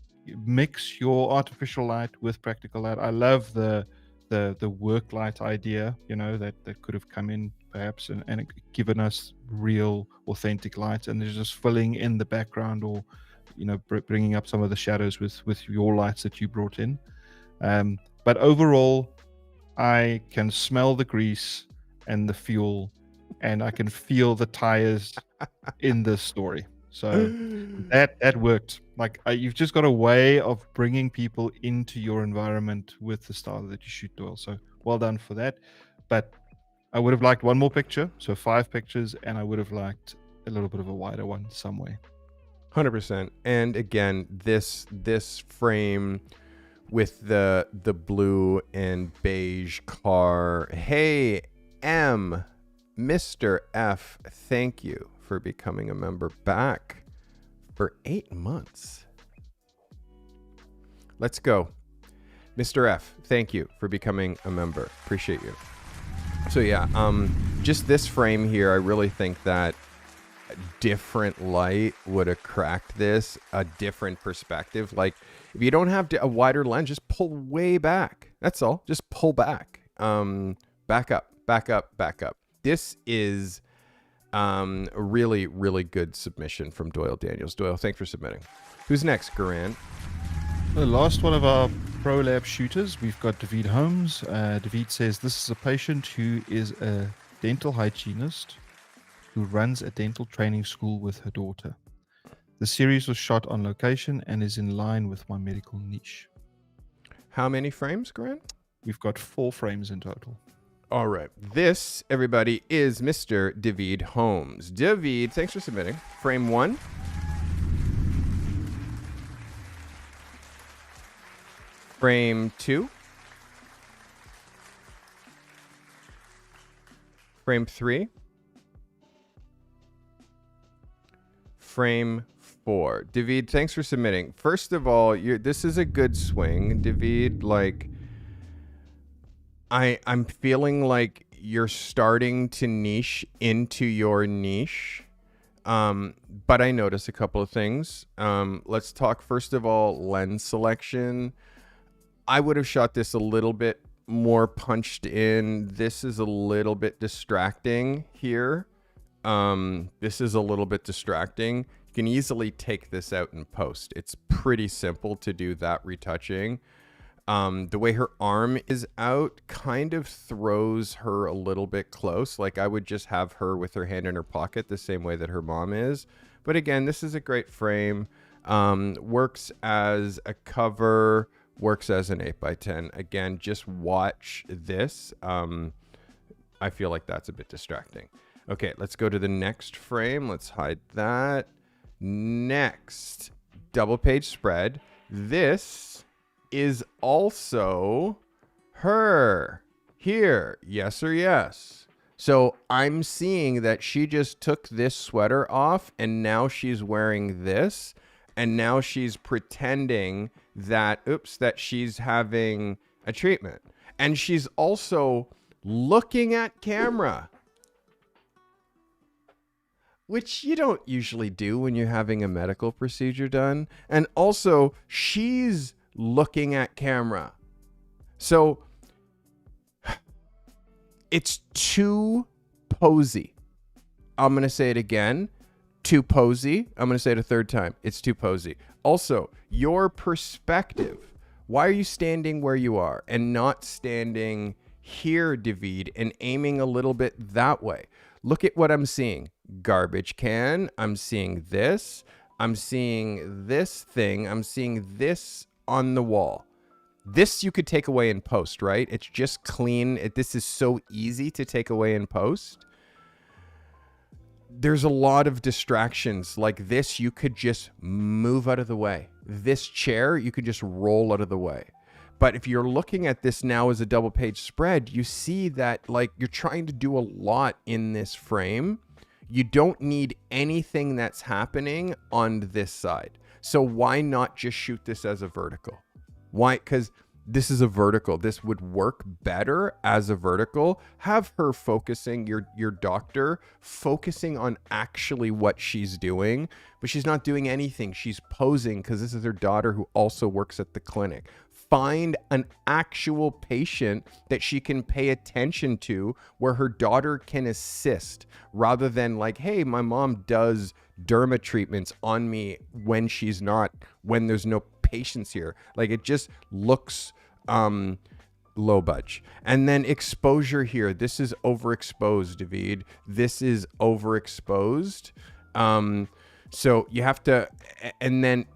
Mix your artificial light with practical light. I love the the work light idea, that could have come in perhaps and given us real authentic light, and they're just filling in the background, or bringing up some of the shadows with your lights that you brought in. But overall, I can smell the grease and the fuel, and I can feel the tires in this story. So that worked. Like, you've just got a way of bringing people into your environment with the style that you shoot, Doyle. So well done for that. But I would have liked one more picture, so 5 pictures, and I would have liked a little bit of a wider one somewhere. 100%. And again, this frame with the blue and beige car. Hey, Mr. F, thank you for becoming a member back for 8 months. Let's go. Mr. F, thank you for becoming a member. Appreciate you. So yeah, just this frame here, I really think that a different light would have cracked this, a different perspective. Like, if you don't have a wider lens, just pull way back. That's all. Just pull back. Back up, back up, back up. This is a really, really good submission from Doyle Daniels. Doyle, thanks for submitting. Who's next, Garant? The last one of our Pro Lab shooters, we've got David Holmes. David says, this is a patient who is a dental hygienist who runs a dental training school with her daughter. The series was shot on location and is in line with my medical niche. How many frames, Grant? We've got 4 frames in total. All right. This, everybody, is Mr. David Holmes. David, thanks for submitting. Frame 1. Frame 2. Frame 3. Frame 4. David, thanks for submitting. First of all, this is a good swing, David. Like, I'm feeling like you're starting to niche into your niche. But I notice a couple of things. Let's talk, first of all, lens selection. I would have shot this a little bit more punched in. This is a little bit distracting here. This is a little bit distracting. You can easily take this out in post. It's pretty simple to do that retouching. The way her arm is out kind of throws her a little bit close. Like, I would just have her with her hand in her pocket the same way that her mom is. But again, this is a great frame. Works as a cover, works as an 8x10. Again, just watch this. I feel like that's a bit distracting. Okay, let's go to the next frame. Let's hide that. Next, double page spread. This is also her here. Yes or yes? So I'm seeing that she just took this sweater off and now she's wearing this, and now she's pretending that, that she's having a treatment. And she's also looking at camera, which you don't usually do when you're having a medical procedure done. And also, she's looking at camera. So it's too posy. I'm going to say it again. Too posy. I'm going to say it a third time. It's too posy. Also, your perspective. Why are you standing where you are and not standing here, David, and aiming a little bit that way? Look at what I'm seeing. Garbage can. I'm seeing this. I'm seeing this thing. I'm seeing this on the wall. This you could take away in post, right? It's just clean. This is so easy to take away in post. There's a lot of distractions. Like this, you could just move out of the way. This chair, you could just roll out of the way. But if you're looking at this now as a double page spread, you see that like you're trying to do a lot in this frame. You don't need anything that's happening on this side. So why not just shoot this as a vertical? Why? Because this is a vertical. This would work better as a vertical. Have her focusing, your doctor focusing on actually what she's doing, but she's not doing anything. She's posing because this is her daughter who also works at the clinic. find an actual patient that she can pay attention to where her daughter can assist, rather than like, hey, my mom does derma treatments on me when when there's no patients here. Like, it just looks low budge. And then exposure here. This is overexposed, David. This is overexposed. So you have to, and then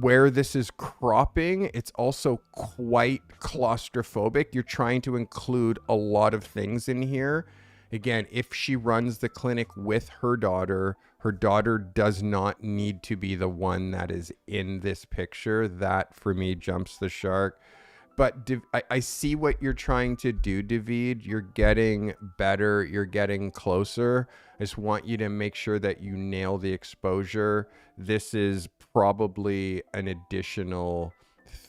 where this is cropping, it's also quite claustrophobic. You're trying to include a lot of things in here. Again, if she runs the clinic with her daughter does not need to be the one that is in this picture. That, for me, jumps the shark. But I see what you're trying to do, David. You're getting better. You're getting closer. I just want you to make sure that you nail the exposure. This is probably an additional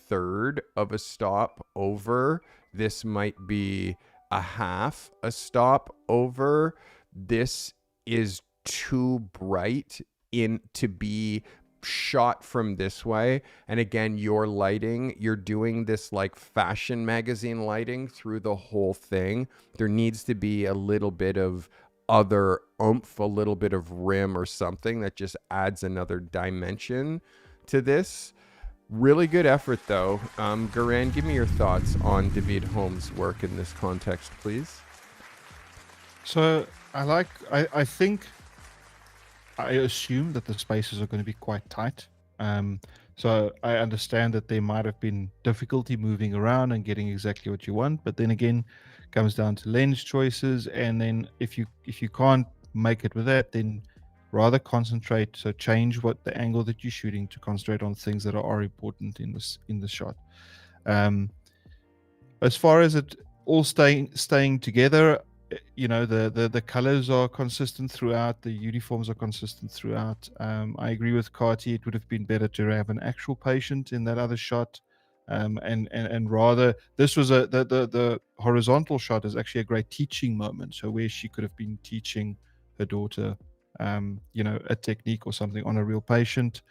third of a stop over. This might be a half a stop over. This is too bright to be shot from this way. And again, your lighting, you're doing this like fashion magazine lighting through the whole thing. There needs to be a little bit of other oomph, a little bit of rim or something that just adds another dimension to this. Really good effort though. Garan, give me your thoughts on David Holmes' work in this context, please. So I think, I assume that the spaces are going to be quite tight. So I understand that there might have been difficulty moving around and getting exactly what you want, but then again, it comes down to lens choices. And then if you can't make it with that, then rather concentrate. So change what the angle that you're shooting to concentrate on things that are important in the shot. As far as it all staying together, you know, the colors are consistent throughout, the uniforms are consistent throughout. I agree with Carty. It would have been better to have an actual patient in that other shot, and rather this was the horizontal shot is actually a great teaching moment. So where she could have been teaching her daughter, you know, a technique or something on a real patient.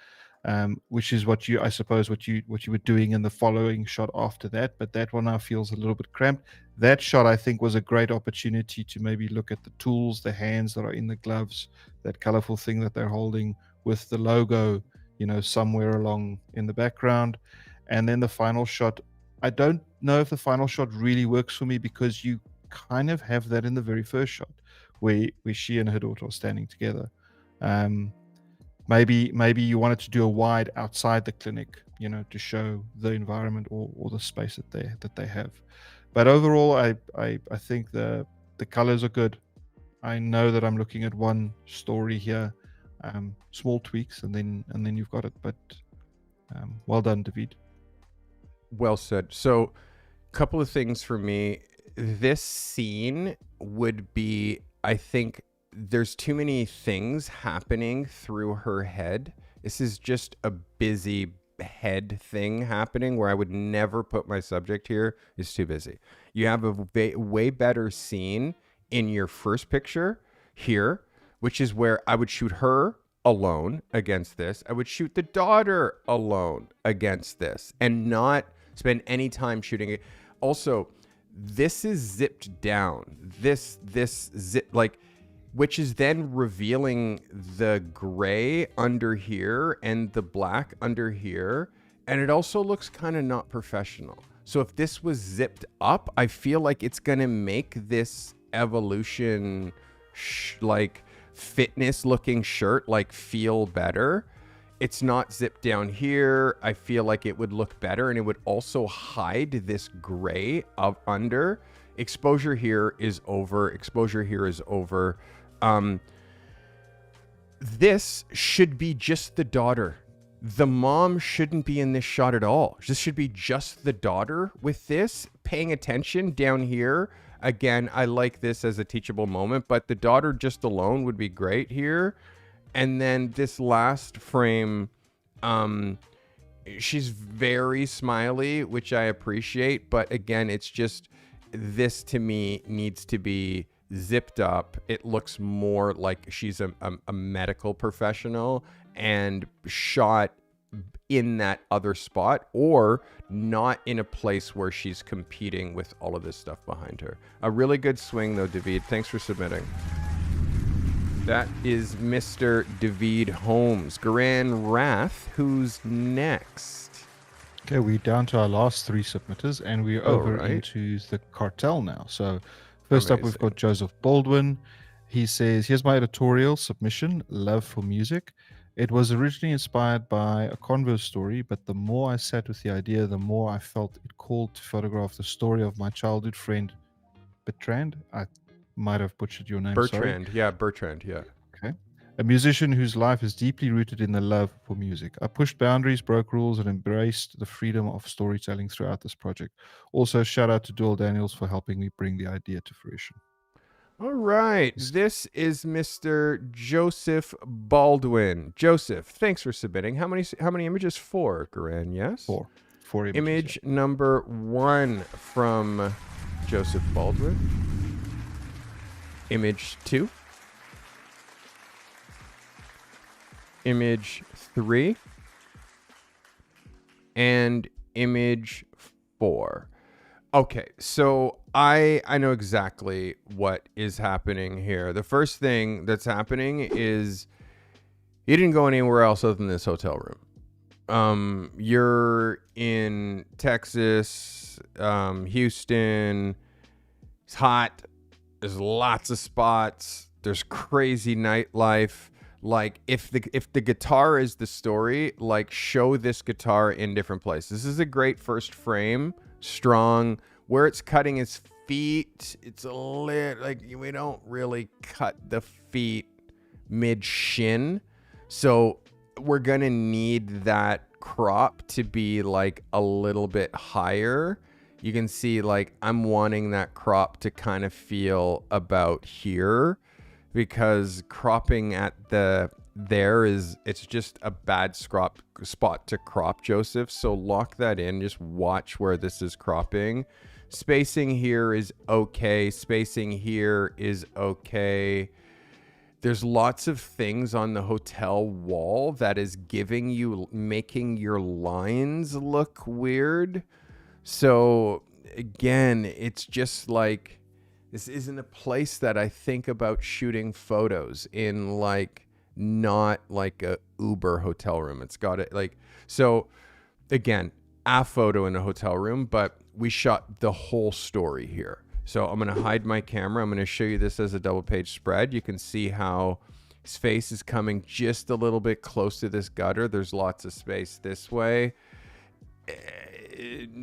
Which is what you were doing in the following shot after that, but that one now feels a little bit cramped. That shot, I think, was a great opportunity to maybe look at the tools, the hands that are in the gloves, that colorful thing that they're holding with the logo, you know, somewhere along in the background. And then the final shot, I don't know if the final shot really works for me, because you kind of have that in the very first shot where she and her daughter are standing together. Maybe you wanted to do a wide outside the clinic, you know, to show the environment or the space that they have. But overall, I think the colors are good. I know that I'm looking at one story here, small tweaks, and then you've got it. But well done, David. Well said. So, a couple of things for me. This scene would be, I think, there's too many things happening through her head. This is just a busy head thing happening where I would never put my subject here. It's too busy. You have a way better scene in your first picture here, which is where I would shoot her alone against this. I would shoot the daughter alone against this and not spend any time shooting it. Also, this is zipped down. This zip, like, which is then revealing the gray under here and the black under here. And it also looks kind of not professional. So if this was zipped up, I feel like it's going to make this evolution, like fitness looking shirt, like feel better. It's not zipped down here. I feel like it would look better, and it would also hide this gray up under. Exposure here is over. Exposure here is over. This should be just the daughter. The mom shouldn't be in this shot at all. This should be just the daughter with this, paying attention down here. Again, I like this as a teachable moment, but the daughter just alone would be great here. And then this last frame, she's very smiley, which I appreciate. But again, it's just, this to me needs to be zipped up. It looks more like she's a medical professional and shot in that other spot, or not in a place where she's competing with all of this stuff behind her. A really good swing though, David. Thanks for submitting. That is Mr. David Holmes. Garan Wrath, who's next? Okay, we're down to our last 3 submitters, and we're over into the cartel now. So first up, we've got Joseph Baldwin. He says, here's my editorial submission, Love for Music. It was originally inspired by a Converse story, but the more I sat with the idea, the more I felt it called to photograph the story of my childhood friend, Bertrand. I might have butchered your name. Bertrand, sorry. yeah, Bertrand, yeah. Okay. A musician whose life is deeply rooted in the love for music. I pushed boundaries, broke rules, and embraced the freedom of storytelling throughout this project. Also, shout out to Dual Daniels for helping me bring the idea to fruition. All right. This is Mr. Joseph Baldwin. Joseph, thanks for submitting. How many images? 4, Garan, yes? 4 images. Image number 1 from Joseph Baldwin. Image 2. Image 3. And image 4. Okay, so I know exactly what is happening here. The first thing that's happening is you didn't go anywhere else other than this hotel room. You're in Texas, Houston. It's hot. There's lots of spots. There's crazy nightlife. Like, if the guitar is the story, like, show this guitar in different places. This is a great first frame. Strong. Where it's cutting his feet, it's a little like we don't really cut the feet mid shin, so we're gonna need that crop to be like a little bit higher. You can see, like, I'm wanting that crop to kind of feel about here, because cropping at it's just a bad spot to crop, Joseph. So lock that in. Just watch where this is cropping. Spacing here is okay. Spacing here is okay. There's lots of things on the hotel wall that is making your lines look weird. So again, it's just like, this isn't a place that I think about shooting photos in, like, not like a Uber hotel room. It's got it like, so again, a photo in a hotel room, but we shot the whole story here. So I'm going to hide my camera. I'm going to show you this as a double page spread. You can see how his face is coming just a little bit close to this gutter. There's lots of space this way.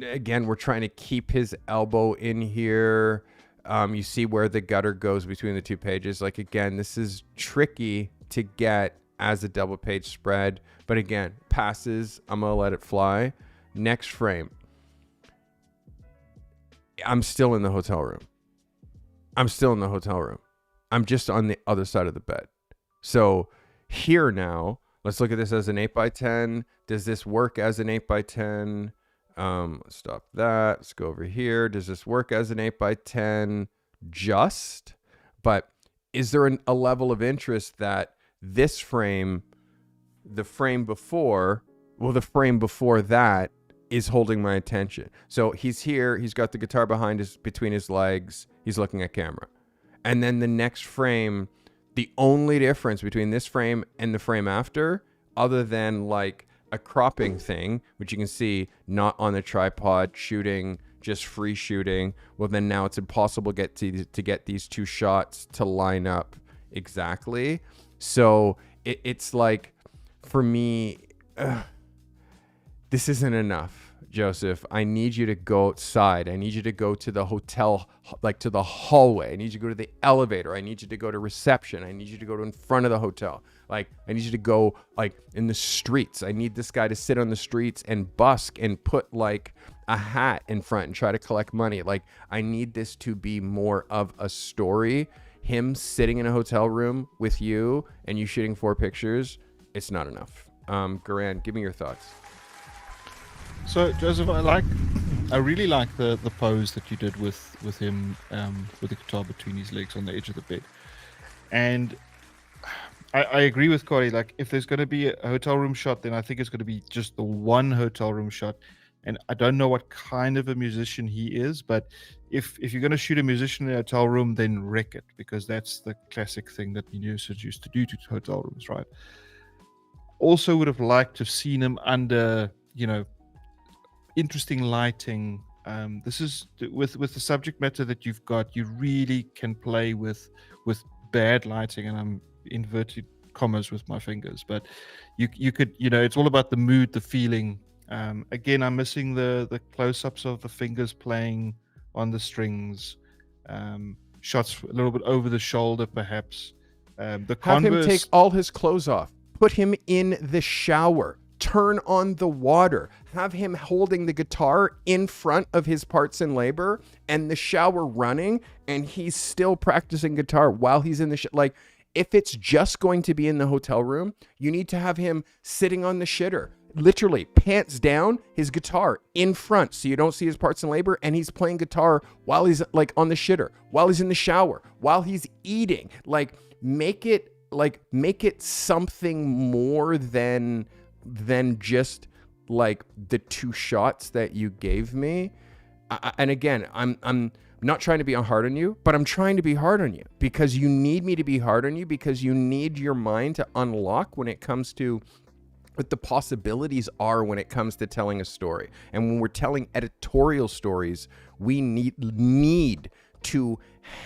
Again, we're trying to keep his elbow in here. You see where the gutter goes between the 2 pages. Like, again, this is tricky to get as a double page spread, but again, passes, I'm gonna let it fly. Next frame, I'm still in the hotel room. I'm just on the other side of the bed. So here now, let's look at this as an 8x10. Does this work as an 8x10? Let's stop that. Let's go over here. Does this work as an 8x10? But is there a level of interest that this frame, the frame before that is holding my attention? So he's here, he's got the guitar between his legs, he's looking at camera. And then the next frame, the only difference between this frame and the frame after, other than like a cropping thing, which you can see not on the tripod, shooting, just free shooting. Well, then now it's impossible to get these 2 shots to line up exactly. So it's like, for me, this isn't enough, Joseph. I need you to go outside. I need you to go to the hotel, like to the hallway. I need you to go to the elevator. I need you to go to reception. I need you to go to in front of the hotel. Like, I need you to go like in the streets. I need this guy to sit on the streets and busk and put like a hat in front and try to collect money. Like, I need this to be more of a story. Him sitting in a hotel room with you and you shooting 4 pictures, it's not enough. Garan, give me your thoughts. So, Joseph, I really like the pose that you did with him with the guitar between his legs on the edge of the bed. And I agree with Carty. Like, if there's going to be a hotel room shot, then I think it's going to be just the one hotel room shot. And I don't know what kind of a musician he is, but if you're going to shoot a musician in a hotel room, then wreck it, because that's the classic thing that musicians used to do to hotel rooms, right? Also, would have liked to have seen him under, interesting lighting. This is with the subject matter that you've got, you really can play with bad lighting, and I'm inverted commas with my fingers, but you could, it's all about the mood, the feeling. Again, I'm missing the close-ups of the fingers playing on the strings, shots a little bit over the shoulder, perhaps. The Have him take converse. all his clothes off. Put him in the shower. Turn on the water. Have him holding the guitar in front of his parts and labor, and the shower running, and he's still practicing guitar while he's in the like, if it's just going to be in the hotel room, you need to have him sitting on the shitter, literally pants down, his guitar in front so you don't see his parts and labor, and he's playing guitar while he's like on the shitter, while he's in the shower, while he's eating. Like, make it something more than just like the two shots that you gave me. And again, I'm not trying to be hard on you, but I'm trying to be hard on you because you need me to be hard on you, because you need your mind to unlock when it comes to what the possibilities are when it comes to telling a story. And when we're telling editorial stories, we need to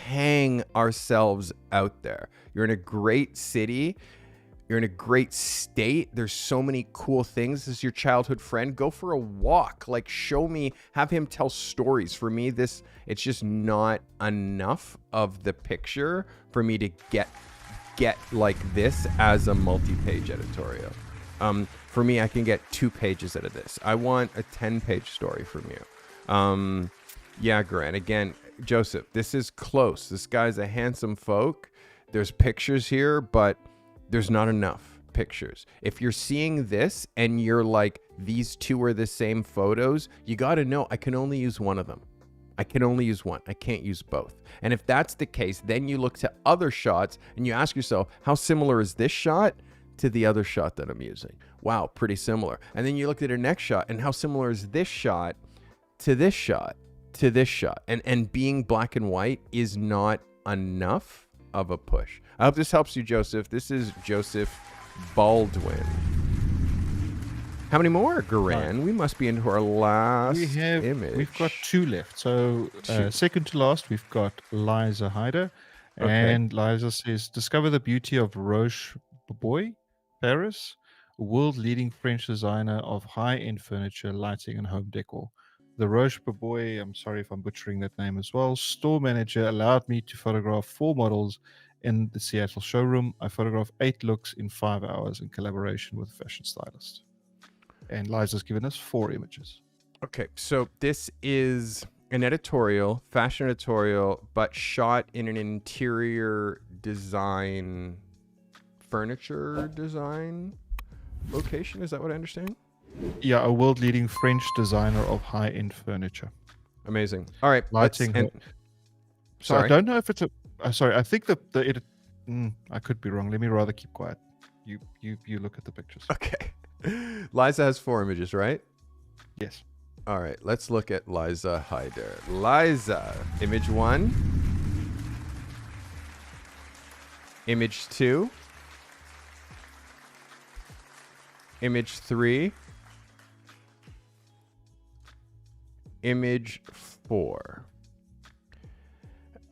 hang ourselves out there. You're in a great city. You're in a great state. There's so many cool things. This is your childhood friend. Go for a walk. Like, show me, have him tell stories. For me, it's just not enough of the picture for me to get like this as a multi-page editorial. For me, I can get 2 pages out of this. I want a 10-page story from you. Yeah, Grant. Again, Joseph, this is close. This guy's a handsome folk. There's pictures here, but there's not enough pictures. If you're seeing this and you're like, these two are the same photos, you got to know I can only use one of them. I can only use one. I can't use both. And if that's the case, then you look to other shots and you ask yourself, how similar is this shot to the other shot that I'm using? Wow, pretty similar. And then you look at the next shot, and how similar is this shot to this shot to this shot? And being black and white is not enough of a push. I hope this helps you, Joseph. This is Joseph Baldwin. How many more, Garan? We must be into our last image. We've got 2 left. So second to last, we've got Liza Hyder. Okay. And Liza says, discover the beauty of Roche Bobois, Paris, a world-leading French designer of high-end furniture, lighting, and home decor. The Roche Bobois, I'm sorry if I'm butchering that name as well, store manager allowed me to photograph 4 models in the Seattle showroom. I photographed 8 looks in 5 hours in collaboration with a fashion stylist. And Liza's given us 4 images. Okay, so this is an editorial, fashion editorial, but shot in an interior design, furniture design location. Is that what I understand? Yeah, a world-leading French designer of high-end furniture. Amazing. All right, Lighting. So I don't know if it's a. Sorry, I think the edit. I could be wrong. Let me rather keep quiet. You look at the pictures. Okay. Liza has 4 images, right? Yes. All right, let's look at Liza Hyder. Liza, image 1. Image 2. Image 3. Image 4.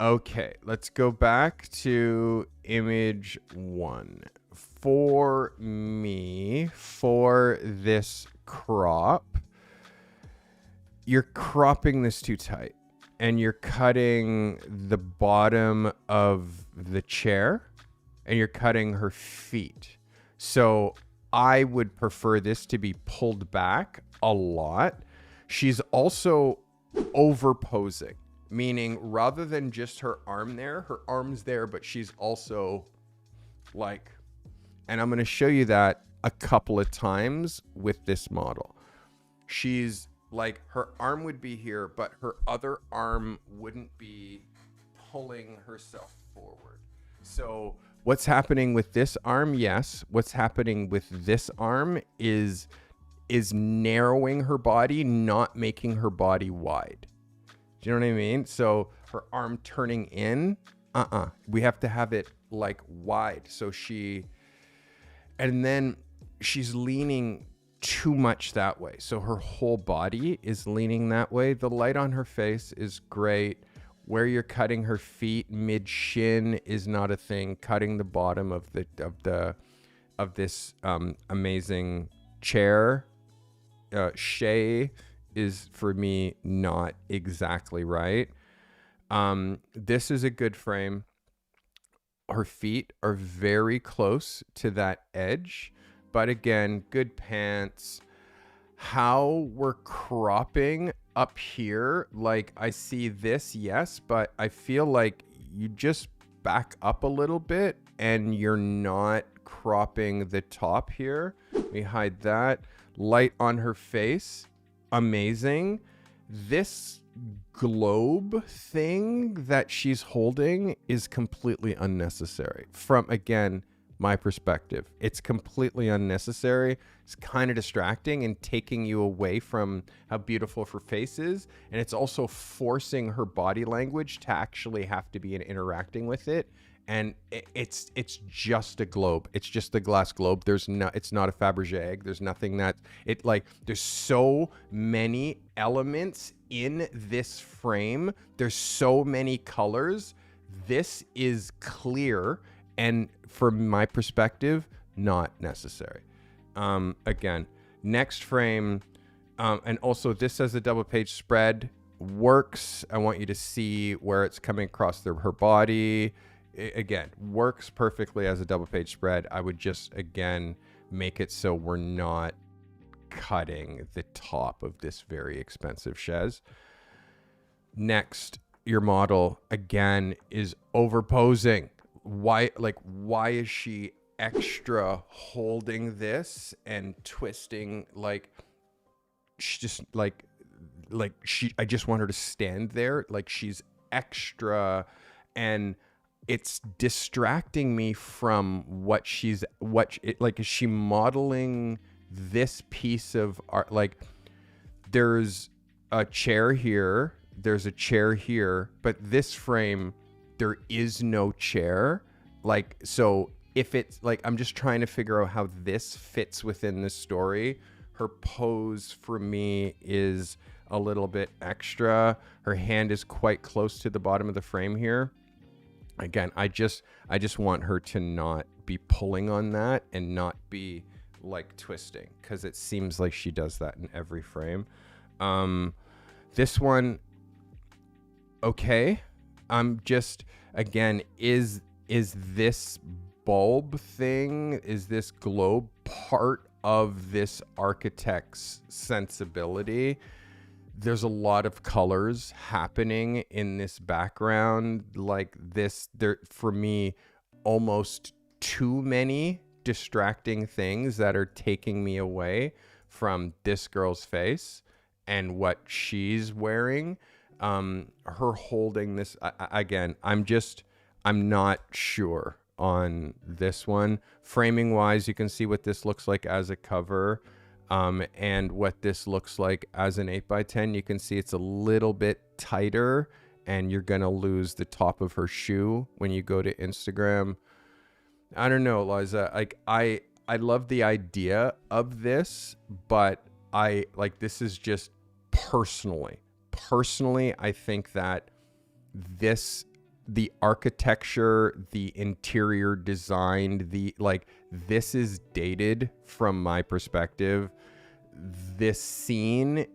Okay, let's go back to image 1. For me, for this crop, you're cropping this too tight and you're cutting the bottom of the chair and you're cutting her feet. So I would prefer this to be pulled back a lot. She's also over posing, meaning rather than just her arm there, her arm's there, but she's also like, and I'm going to show you that a couple of times with this model. She's like, her arm would be here, but her other arm wouldn't be pulling herself forward. So What's happening with this arm? Yes. What's happening with this arm is narrowing her body, not making her body wide. Do you know what I mean? So her arm turning in, we have to have it like wide. So and then she's leaning too much that way. So her whole body is leaning that way. The light on her face is great. Where you're cutting her feet, mid shin is not a thing. Cutting the bottom of this amazing chair, Shay, is for me not exactly right. This is a good frame. Her feet are very close to that edge, but again, good pants. How we're cropping up here, like I see this, yes, but I feel like you just back up a little bit and you're not cropping the top here. We hide that. Light on her face, amazing. This globe thing that she's holding is completely unnecessary from, again, my perspective. It's completely unnecessary. It's kind of distracting and taking you away from how beautiful her face is. And it's also forcing her body language to actually have to be interacting with it. And it's just a globe. It's just a glass globe. It's not a Fabergé egg. There's nothing there's so many elements in this frame. There's so many colors. This is clear. And from my perspective, not necessary. Again, next frame. And also this as a double page spread works. I want you to see where it's coming across her body. Again, works perfectly as a double page spread. I would just, again, make it so we're not cutting the top of this very expensive chaise. Next, your model, again, is overposing. Why is she extra holding this and twisting? She just I just want her to stand there like she's extra, and it's distracting me from is she modeling this piece of art? Like, there's a chair here, but this frame, there is no chair. So if it's I'm just trying to figure out how this fits within the story. Her pose for me is a little bit extra. Her hand is quite close to the bottom of the frame here. Again, I just want her to not be pulling on that and not be twisting, because it seems like she does that in every frame. This one, okay. I'm just, again, is this bulb thing, is this globe part of this architect's sensibility? There's a lot of colors happening in this background. There, for me, almost too many distracting things that are taking me away from this girl's face and what she's wearing. Her holding this, again, I'm not sure on this one. Framing wise, you can see what this looks like as a cover. And what this looks like as an 8x10, you can see it's a little bit tighter, and you're going to lose the top of her shoe when you go to Instagram. I don't know, Liza, I love the idea of this, but this is just personally, I think that the architecture, the interior design, this is dated from my perspective. This scene,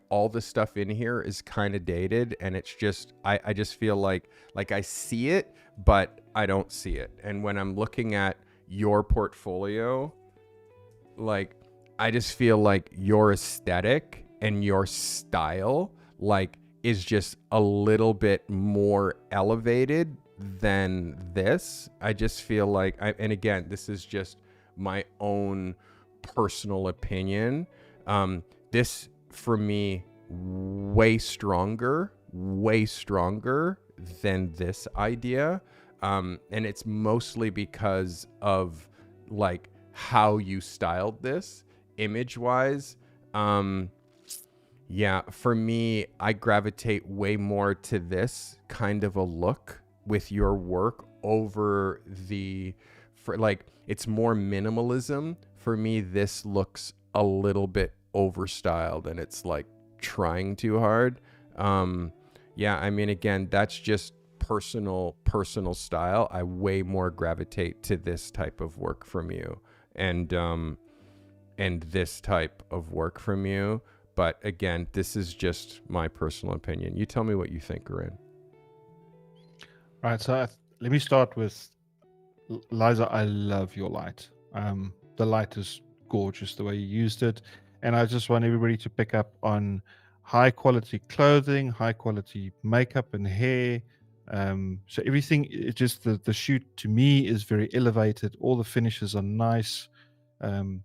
all the stuff in here is kind of dated, and it's just, I just feel like I see it, but I don't see it. And when I'm looking at your portfolio, I just feel like your aesthetic and your style, is just a little bit more elevated than this. I just feel like, and again, this is just my own personal opinion. This, for me, way stronger than this idea. And it's mostly because of like how you styled this image wise. Yeah, for me, I gravitate way more to this kind of a look with your work over for like, it's more minimalism. For me, this looks a little bit overstyled and it's like trying too hard. Yeah, I mean, again, that's just personal style. I way more gravitate to this type of work from you, and this type of work from you. But again, this is just my personal opinion. You tell me what you think, Corinne. Right. So let me start with Liza. I love your light. The light is gorgeous the way you used it, and I just want everybody to pick up on high quality clothing, high quality makeup and hair. So everything, it just the shoot to me is very elevated. All the finishes are nice,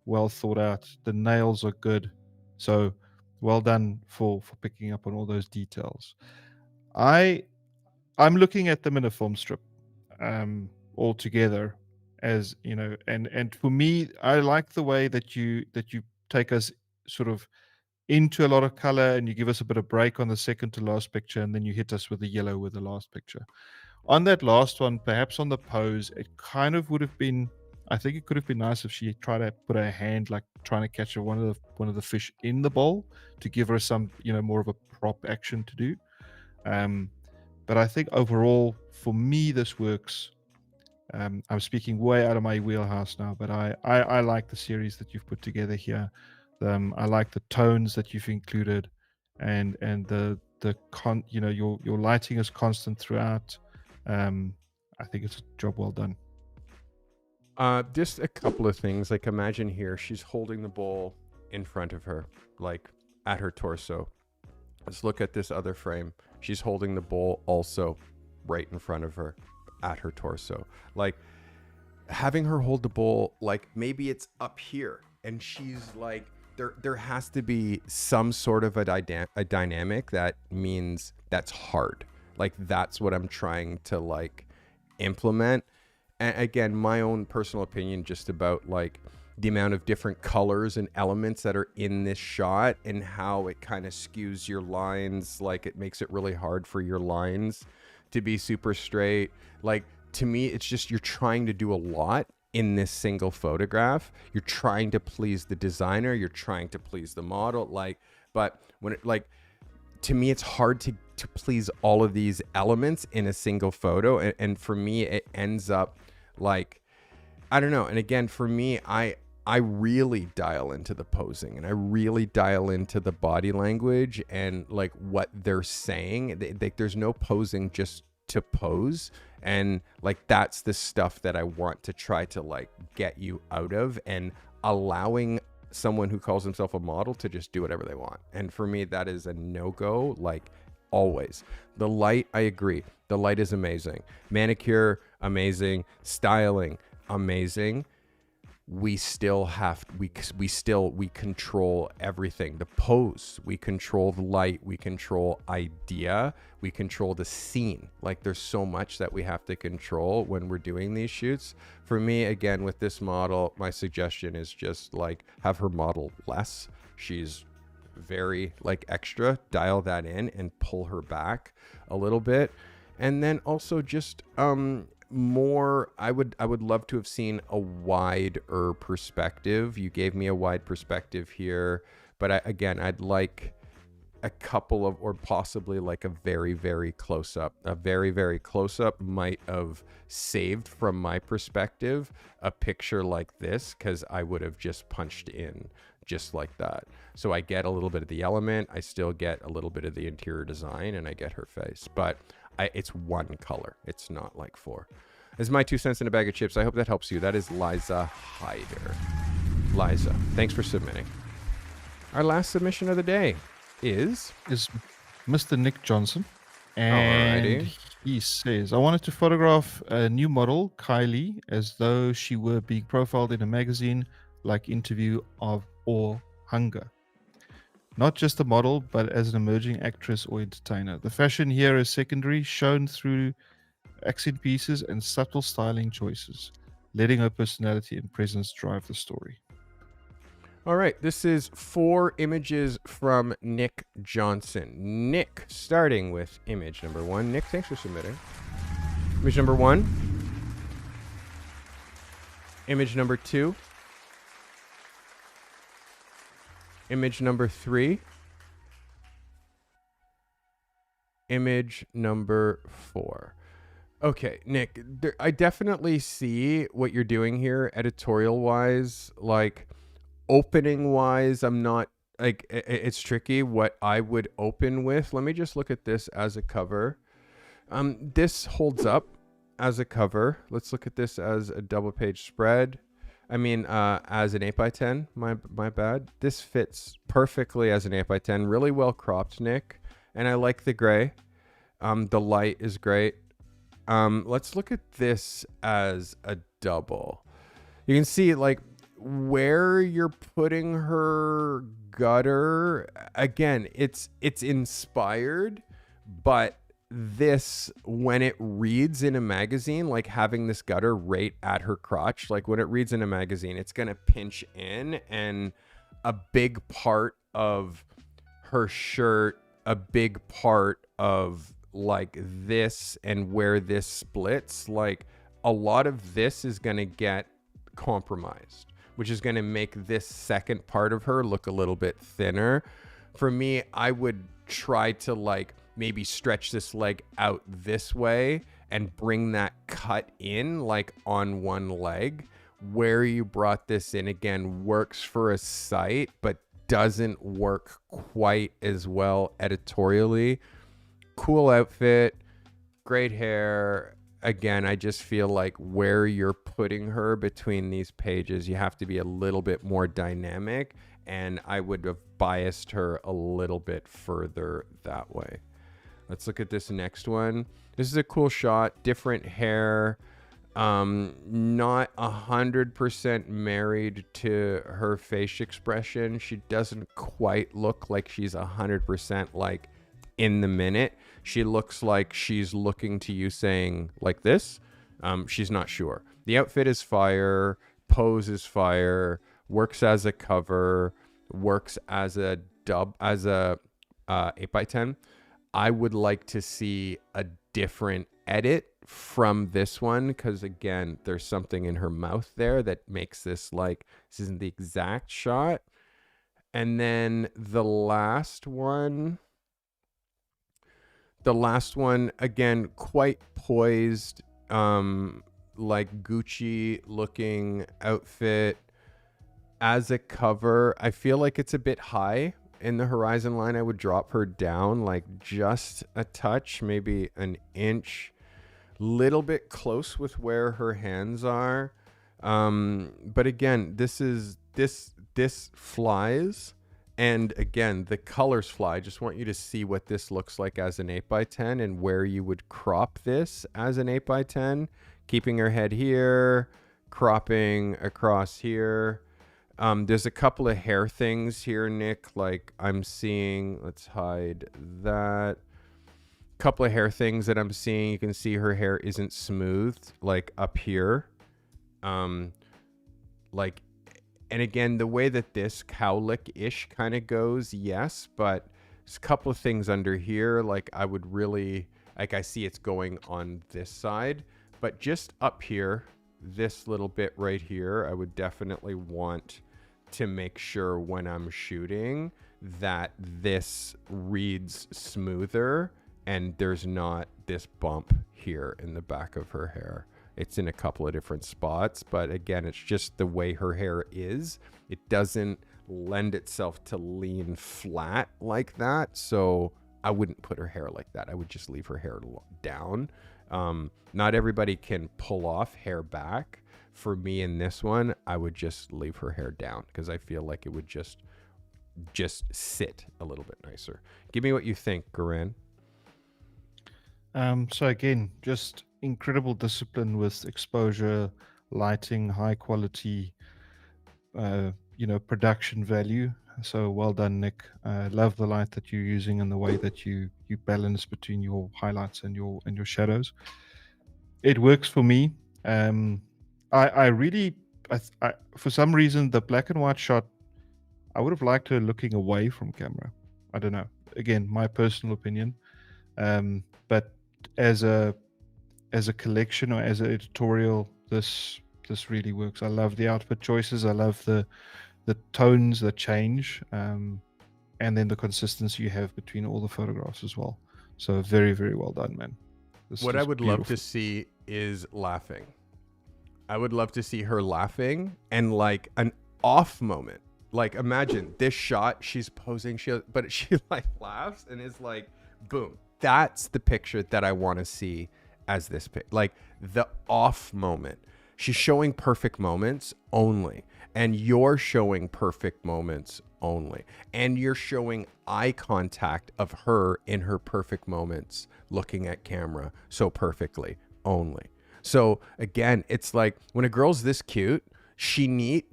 well thought out. The nails are good. So well done for picking up on all those details. I'm looking at them in a film strip, all together, as you know, and for me, I like the way that you take us sort of into a lot of color, and you give us a bit of break on the second to last picture, and then you hit us with the yellow with the last picture. On that last one, perhaps on the pose, it kind of would have been. I think it could have been nice if she tried to put her hand like trying to catch one of the fish in the bowl to give her some, more of a prop action to do. But I think overall, for me, this works. I'm speaking way out of my wheelhouse now, but I like the series that you've put together here. I like the tones that you've included, and your lighting is constant throughout. I think it's a job well done. Just a couple of things. Like, imagine here, she's holding the bowl in front of her, like at her torso. Let's look at this other frame. She's holding the bowl also right in front of her at her torso. Like, having her hold the bowl, like maybe it's up here and she's like, there has to be some sort of a dynamic that means that's hard. Like, that's what I'm trying to like implement. And again, my own personal opinion just about like the amount of different colors and elements that are in this shot and how it kind of skews your lines. Like, it makes it really hard for your lines to be super straight. Like, to me, it's just, you're trying to do a lot in this single photograph. You're trying to please the designer, you're trying to please the model, like, but when it, like, to me, it's hard to please all of these elements in a single photo. And for me, it ends up like, I don't know. And again, for me, I really dial into the posing, and I really dial into the body language and like what they're saying. There's no posing just to pose. And like, that's the stuff that I want to try to like get you out of, and allowing someone who calls himself a model to just do whatever they want. And for me, that is a no-go, like always. The light, I agree. The light is amazing. Manicure, amazing. Styling, amazing. We still have, we control everything. The pose, we control the light, we control idea, we control the scene. Like, there's so much that we have to control when we're doing these shoots. For me, again, with this model, my suggestion is just like, have her model less. She's very like extra. Dial that in and pull her back a little bit. And then also just more, I would love to have seen a wider perspective. You gave me a wide perspective here, but I'd like a couple of, or possibly like a very, very close up. A very, very close up might have saved, from my perspective, a picture like this, because I would have just punched in just like that. So I get a little bit of the element, I still get a little bit of the interior design, and I get her face. But it's one color. It's not like four. This is my 2 cents in a bag of chips. I hope that helps you. That is Liza Hyder. Liza, thanks for submitting. Our last submission of the day is Mr. Nick Johnson. And alrighty. He says, I wanted to photograph a new model, Kylie, as though she were being profiled in a magazine like Interview of or Hunger. Not just a model, but as an emerging actress or entertainer. The fashion here is secondary, shown through accent pieces, and subtle styling choices, letting her personality and presence drive the story. All right, this is 4 images from Nick Johnson. Nick, starting with image number 1. Nick, thanks for submitting. Image number 1. Image number 2. Image number 3. Image number 4. Okay, Nick, I definitely see what you're doing here editorial wise. Like, opening wise, I'm not like it's tricky what I would open with. Let me just look at this as a cover. This holds up as a cover. Let's look at this as a double page spread. I mean, as an 8x10, my bad. This fits perfectly as an 8x10. Really well cropped, Nick. And I like the gray. The light is great. Let's look at this as a double. You can see like where you're putting her gutter. Again, it's inspired, but this, when it reads in a magazine, like having this gutter right at her crotch, like when it reads in a magazine, it's gonna pinch in, and a big part of her shirt, a big part of like this and where this splits, like a lot of this is gonna get compromised, which is gonna make this second part of her look a little bit thinner. For me, I would try to like maybe stretch this leg out this way and bring that cut in like on one leg. Where you brought this in again works for a site, but doesn't work quite as well editorially. Cool outfit, great hair. Again, I just feel like where you're putting her between these pages, you have to be a little bit more dynamic, and I would have biased her a little bit further that way. Let's look at this next one. This is a cool shot, different hair. Not 100% married to her face expression. She doesn't quite look like she's 100% like in the minute. She looks like she's looking to you saying like this. She's not sure. The outfit is fire, pose is fire, works as a cover, works as a 8x10. I would like to see a different edit from this one, because again, there's something in her mouth there that makes this like this isn't the exact shot. And then the last one again, quite poised, like Gucci looking outfit as a cover. I feel like it's a bit high in the horizon line. I would drop her down like just a touch, maybe an inch, little bit close with where her hands are. But again, this flies. And again, the colors fly. I just want you to see what this looks like as an 8x10 and where you would crop this as an 8x10, keeping her head here, cropping across here. There's a couple of hair things here, Nick, like I'm seeing, let's hide that. Couple of hair things that I'm seeing. You can see her hair isn't smoothed, like up here. Like, and again, the way that this cowlick-ish kind of goes, yes, but there's a couple of things under here. Like I would really, like I see it's going on this side, but just up here, this little bit right here, I would definitely want to make sure when I'm shooting that this reads smoother and there's not this bump here in the back of her hair. It's in a couple of different spots, but again, it's just the way her hair is. It doesn't lend itself to lean flat like that. So I wouldn't put her hair like that. I would just leave her hair down. Not everybody can pull off hair back. For me in this one, I would just leave her hair down because I feel like it would just sit a little bit nicer. Give me what you think, Garan. So again, just incredible discipline with exposure, lighting, high quality, production value. So well done, Nick. Love the light that you're using and the way that you balance between your highlights and your shadows. It works for me. I really, for some reason, the black and white shot, I would have liked her looking away from camera. I don't know. Again, my personal opinion. But as a collection or as an editorial, this really works. I love the outfit choices. I love the tones that change, and then the consistency you have between all the photographs as well. So very, very well done, man. This What is I would love to beautiful. see is laughing. I would love to see her laughing and like an off moment. Like imagine this shot, she's posing, but she like laughs and is like, boom. That's the picture that I want to see as this pic. Like the off moment. She's showing perfect moments only, and you're showing perfect moments only, and you're showing eye contact of her in her perfect moments, looking at camera so perfectly only. So again, it's like when a girl's this cute, she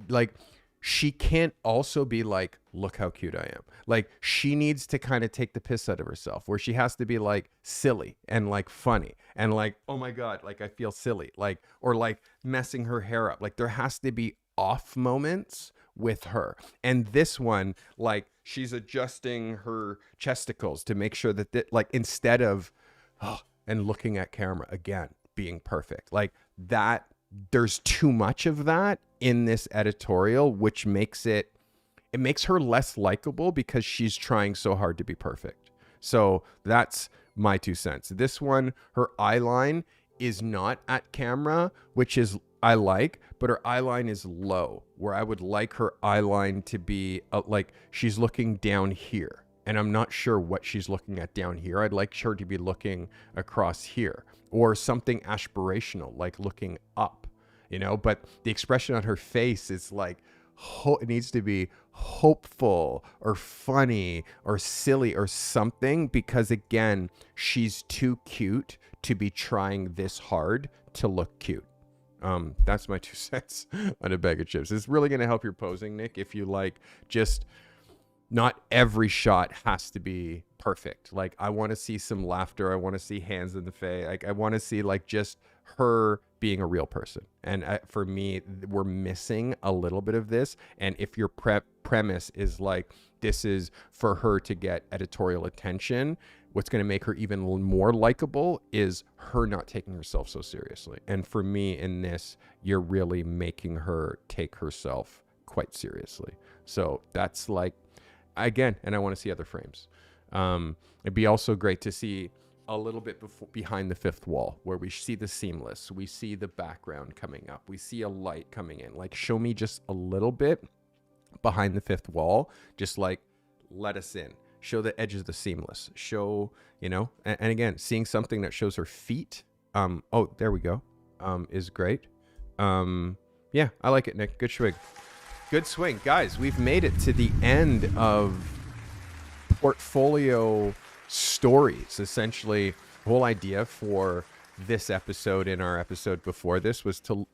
can't also be like, look how cute I am. Like she needs to kind of take the piss out of herself, where she has to be like silly and like funny and like, oh my God, like I feel silly, like, or like messing her hair up. Like there has to be off moments with her. And this one, like she's adjusting her chesticles to make sure that, like, instead of, oh, and looking at camera again, being perfect. Like that, there's too much of that in this editorial, which makes it makes her less likable because she's trying so hard to be perfect. So that's my 2 cents. This one, her eye line is not at camera, which is I like, but her eye line is low, where I would like her eye line to be like she's looking down here. And I'm not sure what she's looking at down here. I'd like her to be looking across here, or something aspirational, like looking up, but the expression on her face is like, it needs to be hopeful or funny or silly or something, because again, she's too cute to be trying this hard to look cute. That's my 2 cents on a bag of chips. It's really going to help your posing, Nick, if you like, just not every shot has to be perfect. Like I want to see some laughter. I want to see hands in the face. Like I want to see like just her being a real person. And for me, we're missing a little bit of this. And if your premise is like, this is for her to get editorial attention, what's going to make her even more likable is her not taking herself so seriously. And for me in this, you're really making her take herself quite seriously. So that's like, again, and I want to see other frames. It'd be also great to see a little bit behind the fifth wall, where we see the seamless, we see the background coming up, we see a light coming in. Like show me just a little bit behind the fifth wall, just like let us in. Show the edges of the seamless. Show, and again, seeing something that shows her feet. Oh, there we go. Is great. Yeah, I like it, Nick. Good swing. Good swing. Guys, we've made it to the end of portfolio stories. Essentially, the whole idea for this episode and our episode before this was to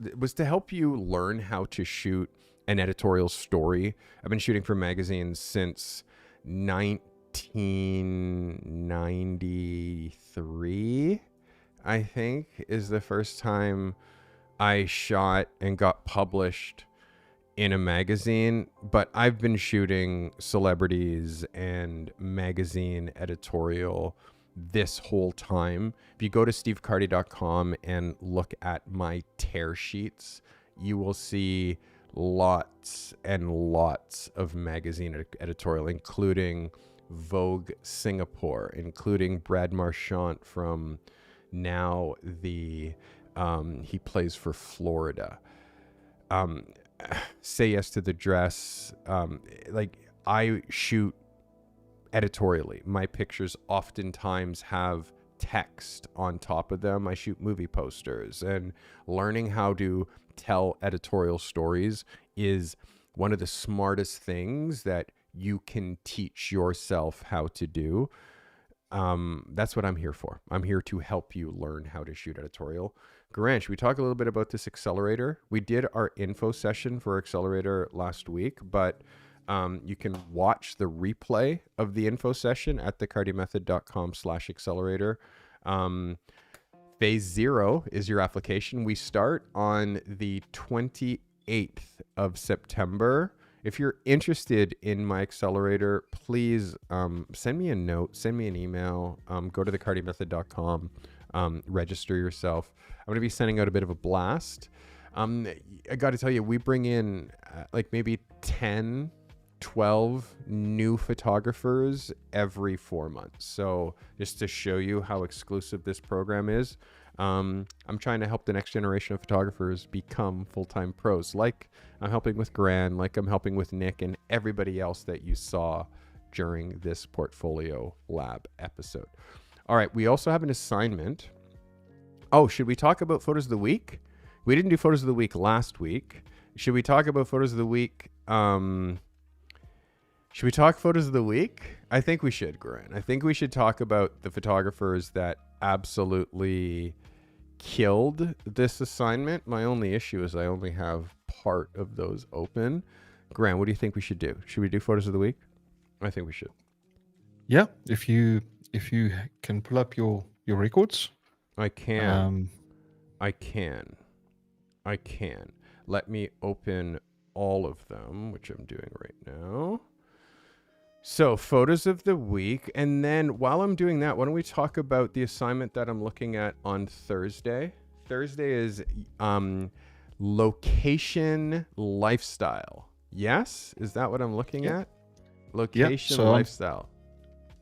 help you learn how to shoot an editorial story. I've been shooting for magazines since 1993, I think, is the first time I shot and got published in a magazine. But I've been shooting celebrities and magazine editorial this whole time. If you go to stevecarty.com and look at my tear sheets, you will see lots and lots of magazine editorial, including Vogue Singapore, including Brad Marchand from now he plays for Florida. Say Yes to the Dress. Like I shoot editorially. My pictures oftentimes have text on top of them. I shoot movie posters, and learning how to tell editorial stories is one of the smartest things that you can teach yourself how to do. That's what I'm here for. I'm here to help you learn how to shoot editorial. Garanch, we talk a little bit about this accelerator. We did our info session for accelerator last week, but you can watch the replay of the info session at thecartymethod.com/accelerator. Phase 0 is your application. We start on the 28th of September. If you're interested in my accelerator, please send me a note, send me an email, go to thecartymethod.com, register yourself. I'm going to be sending out a bit of a blast. I got to tell you, we bring in like maybe 10, 12 new photographers every 4 months. So just to show you how exclusive this program is, I'm trying to help the next generation of photographers become full-time pros. Like I'm helping with Gran, like I'm helping with Nick and everybody else that you saw during this Portfolio Lab episode. All right, we also have an assignment. Oh, should we talk about photos of the week? We didn't do photos of the week last week. Should we talk about photos of the week? Should we talk photos of the week? I think we should, Gran. I think we should talk about the photographers that absolutely killed this assignment. My only issue is I only have part of those open. Gran, what do you think we should do? Should we do photos of the week? I think we should. Yeah, if you can pull up your records. I can. I can. Let me open all of them, which I'm doing right now. So photos of the week. And then while I'm doing that, why don't we talk about the assignment that I'm looking at on Thursday? Thursday is location lifestyle. Yes? Is that what I'm looking at? Location lifestyle.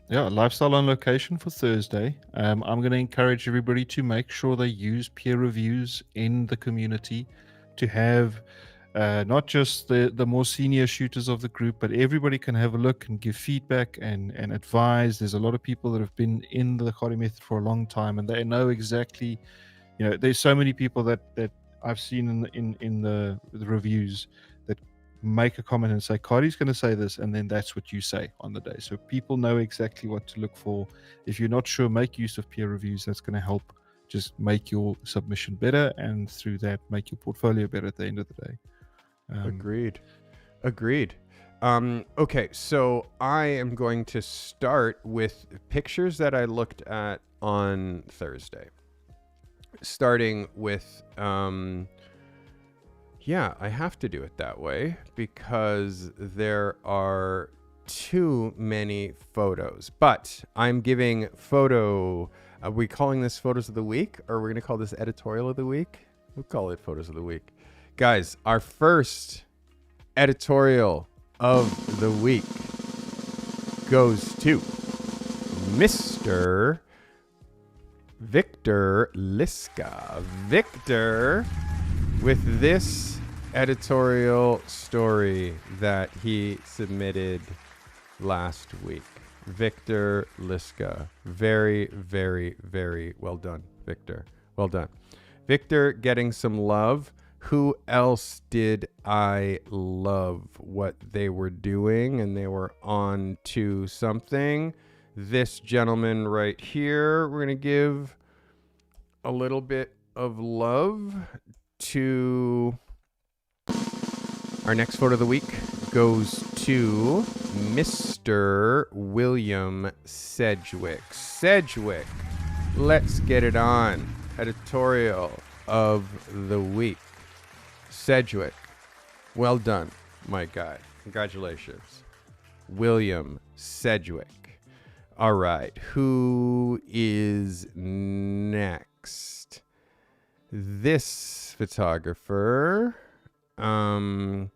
Yeah, lifestyle on location for Thursday. I'm going to encourage everybody to make sure they use peer reviews in the community to have not just the more senior shooters of the group, but everybody can have a look and give feedback and advise. There's a lot of people that have been in the Carty method for a long time, and they know exactly, there's so many people that I've seen in the reviews that make a comment and say, Carty's going to say this, and then that's what you say on the day. So people know exactly what to look for. If you're not sure, make use of peer reviews. That's going to help just make your submission better, and through that, make your portfolio better at the end of the day. Agreed. Okay, so I am going to start with pictures that I looked at on Thursday. Starting with, I have to do it that way because there are too many photos. But I'm giving are we calling this photos of the week, or are we going to call this editorial of the week? We'll call it photos of the week. Guys, our first editorial of the week goes to Mr. Victor Liska. Victor, with this editorial story that he submitted last week. Victor Liska. Very, very, very well done, Victor. Well done. Victor getting some love. Who else did I love what they were doing? And they were on to something. This gentleman right here, we're going to give a little bit of love to. Our next photo of the week goes to Mr. William Sedgwick. Sedgwick, let's get it on. Editorial of the week. Sedgwick, well done, my guy. Congratulations. William Sedgwick. All right, who is next? This photographer. Am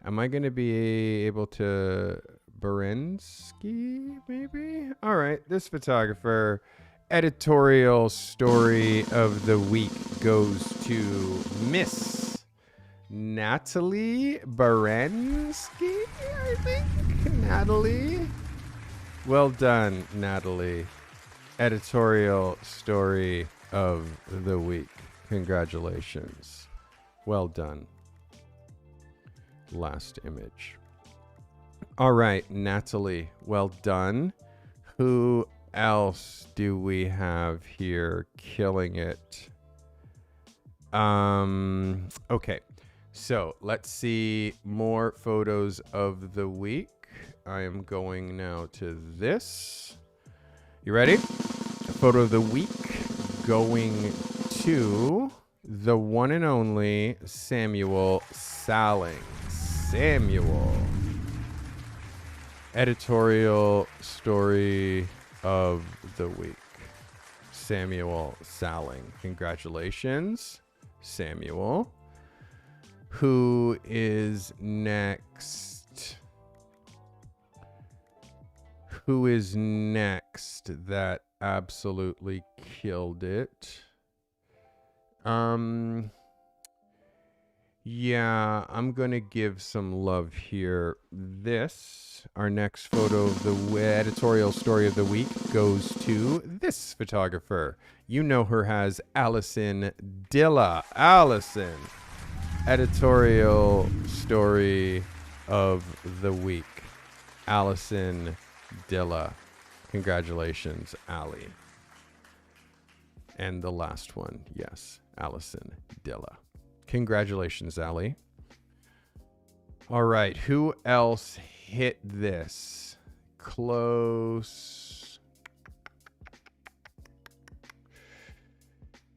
I going to be able to... Berensky, maybe? All right, this photographer. Editorial story of the week goes to Miss Natalie Berensky, I think. Natalie. Well done, Natalie. Editorial story of the week. Congratulations. Well done. Last image. All right, Natalie. Well done. Who else do we have here killing it? Okay. So let's see more photos of the week. I am going now to this. You ready? The photo of the week going to the one and only Samuel Salling. Samuel. Editorial story of the week. Samuel Salling. Congratulations, Samuel. Who is next? Who is next that absolutely killed it? Yeah, I'm going to give some love here. Our next photo of the editorial story of the week goes to this photographer. You know her as Allison Dilla. Allison, editorial story of the week. Allison Dilla. Congratulations, Allie. And the last one, yes, Allison Dilla. Congratulations, Allie. All right, who else hit this? Close.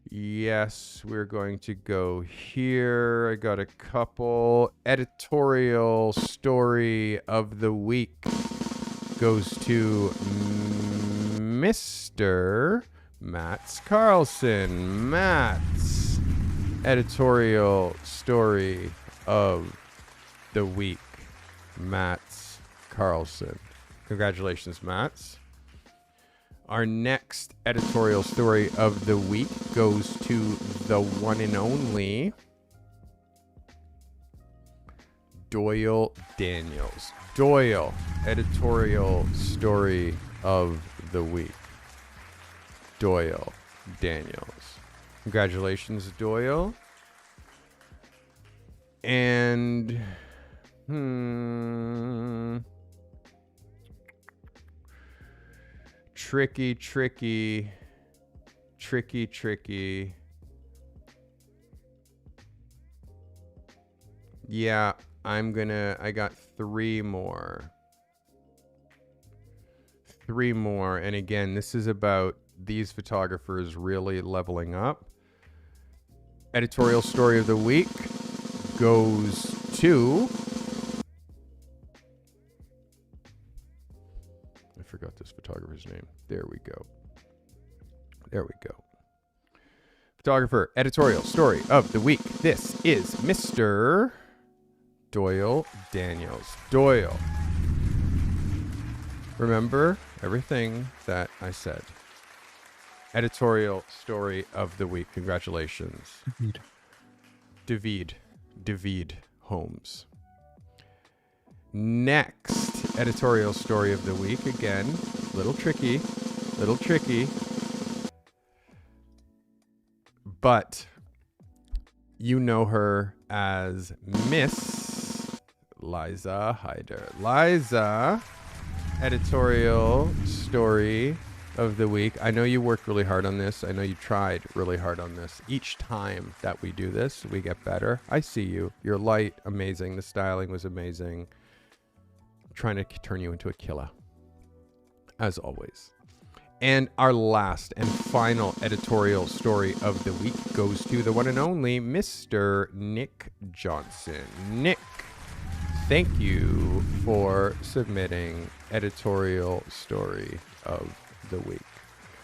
Yes, we're going to go here. I got a couple. Editorial story of the week goes to Mr. Mats Carlson. Mats. Editorial story of the week. Mats Carlson. Congratulations, Mats. Our next editorial story of the week goes to the one and only Doyle Daniels. Doyle, editorial story of the week. Doyle Daniels. Congratulations, Doyle. And tricky. Yeah, I got three more. And again, this is about these photographers really leveling up. Editorial story of the week goes to... I forgot this photographer's name. There we go. Photographer, editorial story of the week. This is Mr. Doyle Daniels. Doyle. Remember everything that I said. Editorial story of the week. Congratulations. David Holmes. Next editorial story of the week. Again, little tricky. But you know her as Miss Liza Hyder. Liza, editorial story of the week. I know you worked really hard on this. I know you tried really hard on this. Each time that we do this, we get better. I see you. Your light, amazing. The styling was amazing. I'm trying to turn you into a killer, as always. And our last and final editorial story of the week goes to the one and only Mr. Nick Johnson. Nick, thank you for submitting editorial story of the week.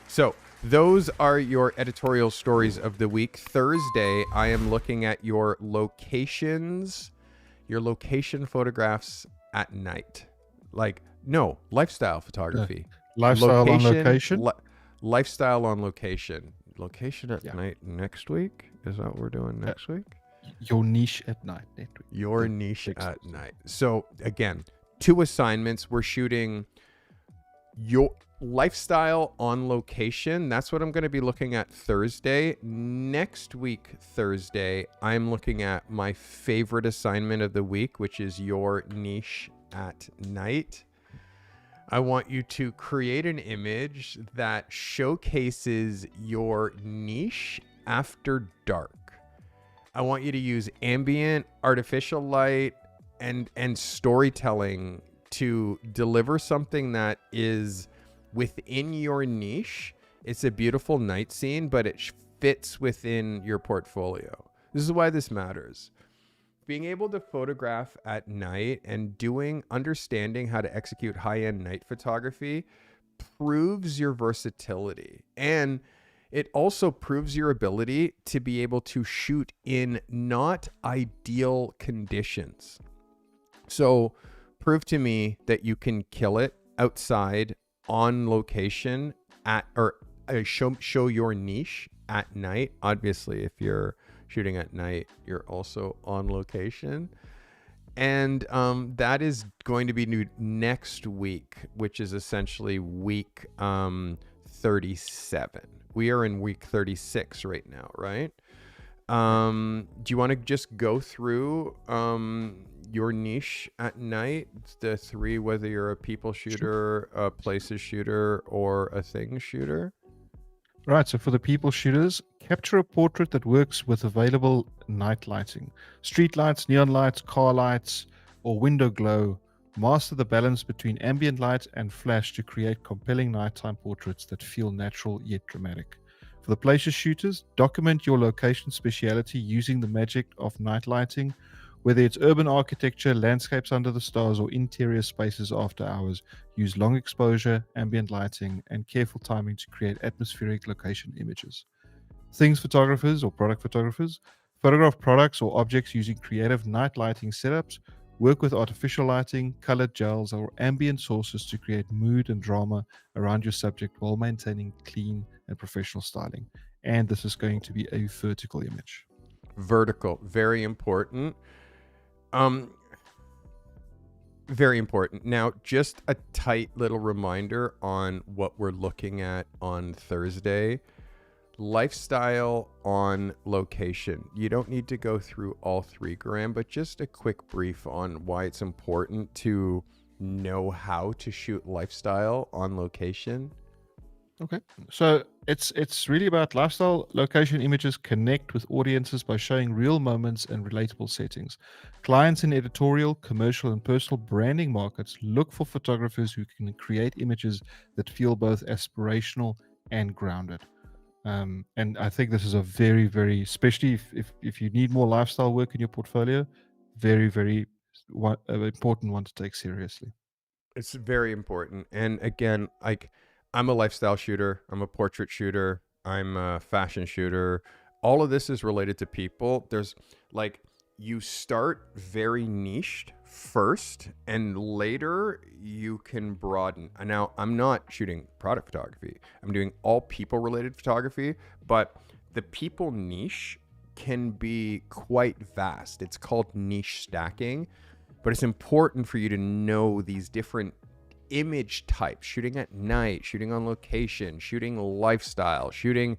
So those are your editorial stories of the week. Thursday, I am looking at your location photographs at night. Lifestyle photography. Lifestyle on location? Lifestyle on location. Location at night next week? Is that what we're doing next week? Your niche at night. Your niche at night. So again, 2 assignments. We're shooting your lifestyle on location. That's what I'm going to be looking at Thursday. Next week, Thursday, I'm looking at my favorite assignment of the week, which is your niche at night. I want you to create an image that showcases your niche after dark. I want you to use ambient, artificial light, and storytelling to deliver something that is within your niche It's a beautiful night scene, but it fits within your portfolio. This is why this matters. Being able to photograph at night and understanding how to execute high-end night photography proves your versatility. And it also proves your ability to be able to shoot in not ideal conditions. So prove to me that you can kill it outside on location show your niche at night. Obviously, if you're shooting at night, you're also on location. And that is going to be new next week, which is essentially week 37. We are in week 36 right now, right? Do you want to just go through your niche at night? The three, whether you're a people shooter, a places shooter, or a thing shooter? Right, so for the people shooters, capture a portrait that works with available night lighting. Street lights, neon lights, car lights, or window glow. Master the balance between ambient light and flash to create compelling nighttime portraits that feel natural yet dramatic. For the places shooters, document your location speciality using the magic of night lighting. Whether it's urban architecture, landscapes under the stars, or interior spaces after hours, use long exposure, ambient lighting, and careful timing to create atmospheric location images. Things photographers or product photographers photograph products or objects using creative night lighting setups. Work with artificial lighting, colored gels, or ambient sources to create mood and drama around your subject while maintaining clean and professional styling. And this is going to be a vertical image. Vertical, very important. Very important. Now, just a tight little reminder on what we're looking at on Thursday. Lifestyle on location. You don't need to go through all three, Graham, but just a quick brief on why it's important to know how to shoot lifestyle on location. Okay, so it's really about lifestyle location images connect with audiences by showing real moments and relatable settings. Clients in editorial, commercial, and personal branding markets look for photographers who can create images that feel both aspirational and grounded. And I think this is a very, very, especially if you need more lifestyle work in your portfolio, very, very important one to take seriously. It's very important. And again, like, I'm a lifestyle shooter, I'm a portrait shooter, I'm a fashion shooter. All of this is related to people. There's like, you start very niched first and later you can broaden. And now I'm not shooting product photography. I'm doing all people related photography, but the people niche can be quite vast. It's called niche stacking, but it's important for you to know these different image types: shooting at night, shooting on location, shooting lifestyle, shooting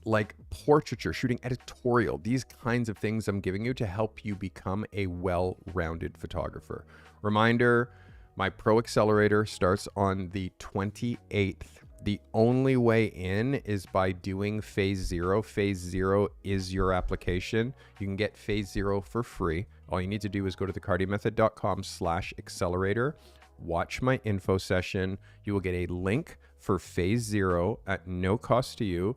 like portraiture, shooting editorial. These kinds of things I'm giving you to help you become a well-rounded photographer. Reminder, my Pro Accelerator starts on the 28th. The only way in is by doing phase 0. Phase 0 is your application. You can get phase 0 for free. All you need to do is go to thecartymethod.com/accelerator, watch my info session. You will get a link for phase 0 at no cost to you.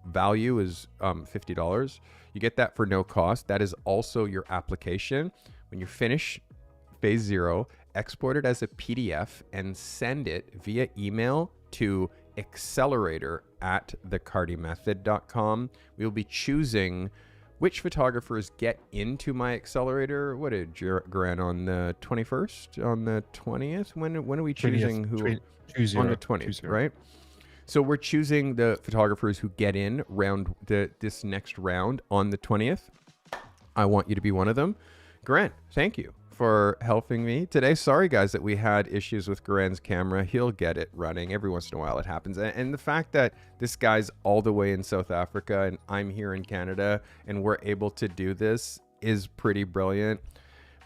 Value is $50. You get that for no cost. That is also your application. When you finish phase 0, export it as a PDF and send it via email to accelerator@thecartymethod.com. We will be choosing which photographers get into my accelerator. What did Grant on the 21st? On the 20th? When are we choosing 20th, who? On the 20th, right? So we're choosing the photographers who get in this next round on the 20th. I want you to be one of them. Grant, thank you for helping me today. Sorry, guys, that we had issues with Grant's camera. He'll get it running. Every once in a while it happens. And the fact that this guy's all the way in South Africa and I'm here in Canada and we're able to do this is pretty brilliant.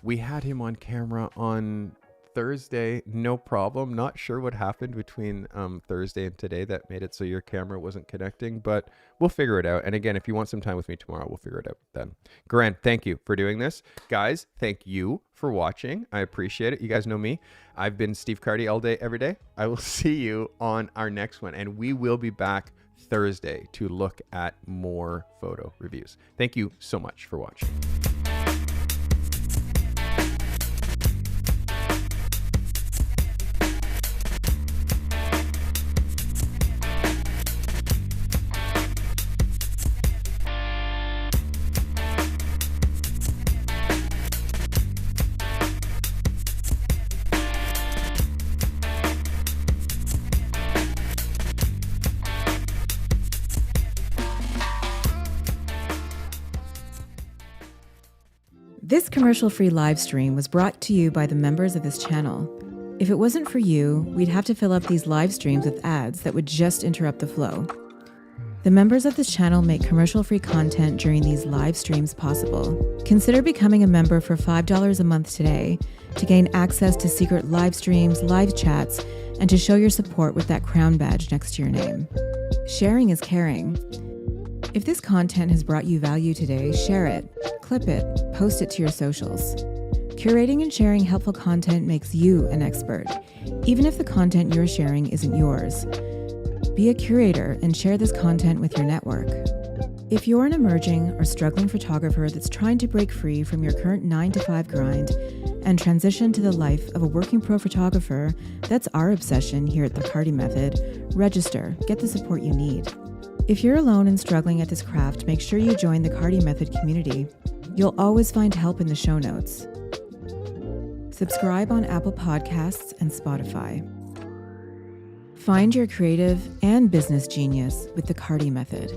We had him on camera on Thursday, no problem. Not sure what happened between Thursday and today that made it so your camera wasn't connecting, but we'll figure it out. And again, if you want some time with me tomorrow, we'll figure it out then. Grant, thank you for doing this. Guys, thank you for watching. I appreciate it. You guys know me. I've been Steve Carty all day, every day. I will see you on our next one, and we will be back Thursday to look at more photo reviews. Thank you so much for watching. This commercial-free live stream was brought to you by the members of this channel. If it wasn't for you, we'd have to fill up these live streams with ads that would just interrupt the flow. The members of this channel make commercial-free content during these live streams possible. Consider becoming a member for $5 a month today to gain access to secret live streams, live chats, and to show your support with that crown badge next to your name. Sharing is caring. If this content has brought you value today, share it, clip it, post it to your socials. Curating and sharing helpful content makes you an expert, even if the content you're sharing isn't yours. Be a curator and share this content with your network. If you're an emerging or struggling photographer that's trying to break free from your current 9-to-5 grind and transition to the life of a working pro photographer, that's our obsession here at the Carty Method. Register, get the support you need. If you're alone and struggling at this craft, make sure you join the Carty Method community. You'll always find help in the show notes. Subscribe on Apple Podcasts and Spotify. Find your creative and business genius with the Carty Method.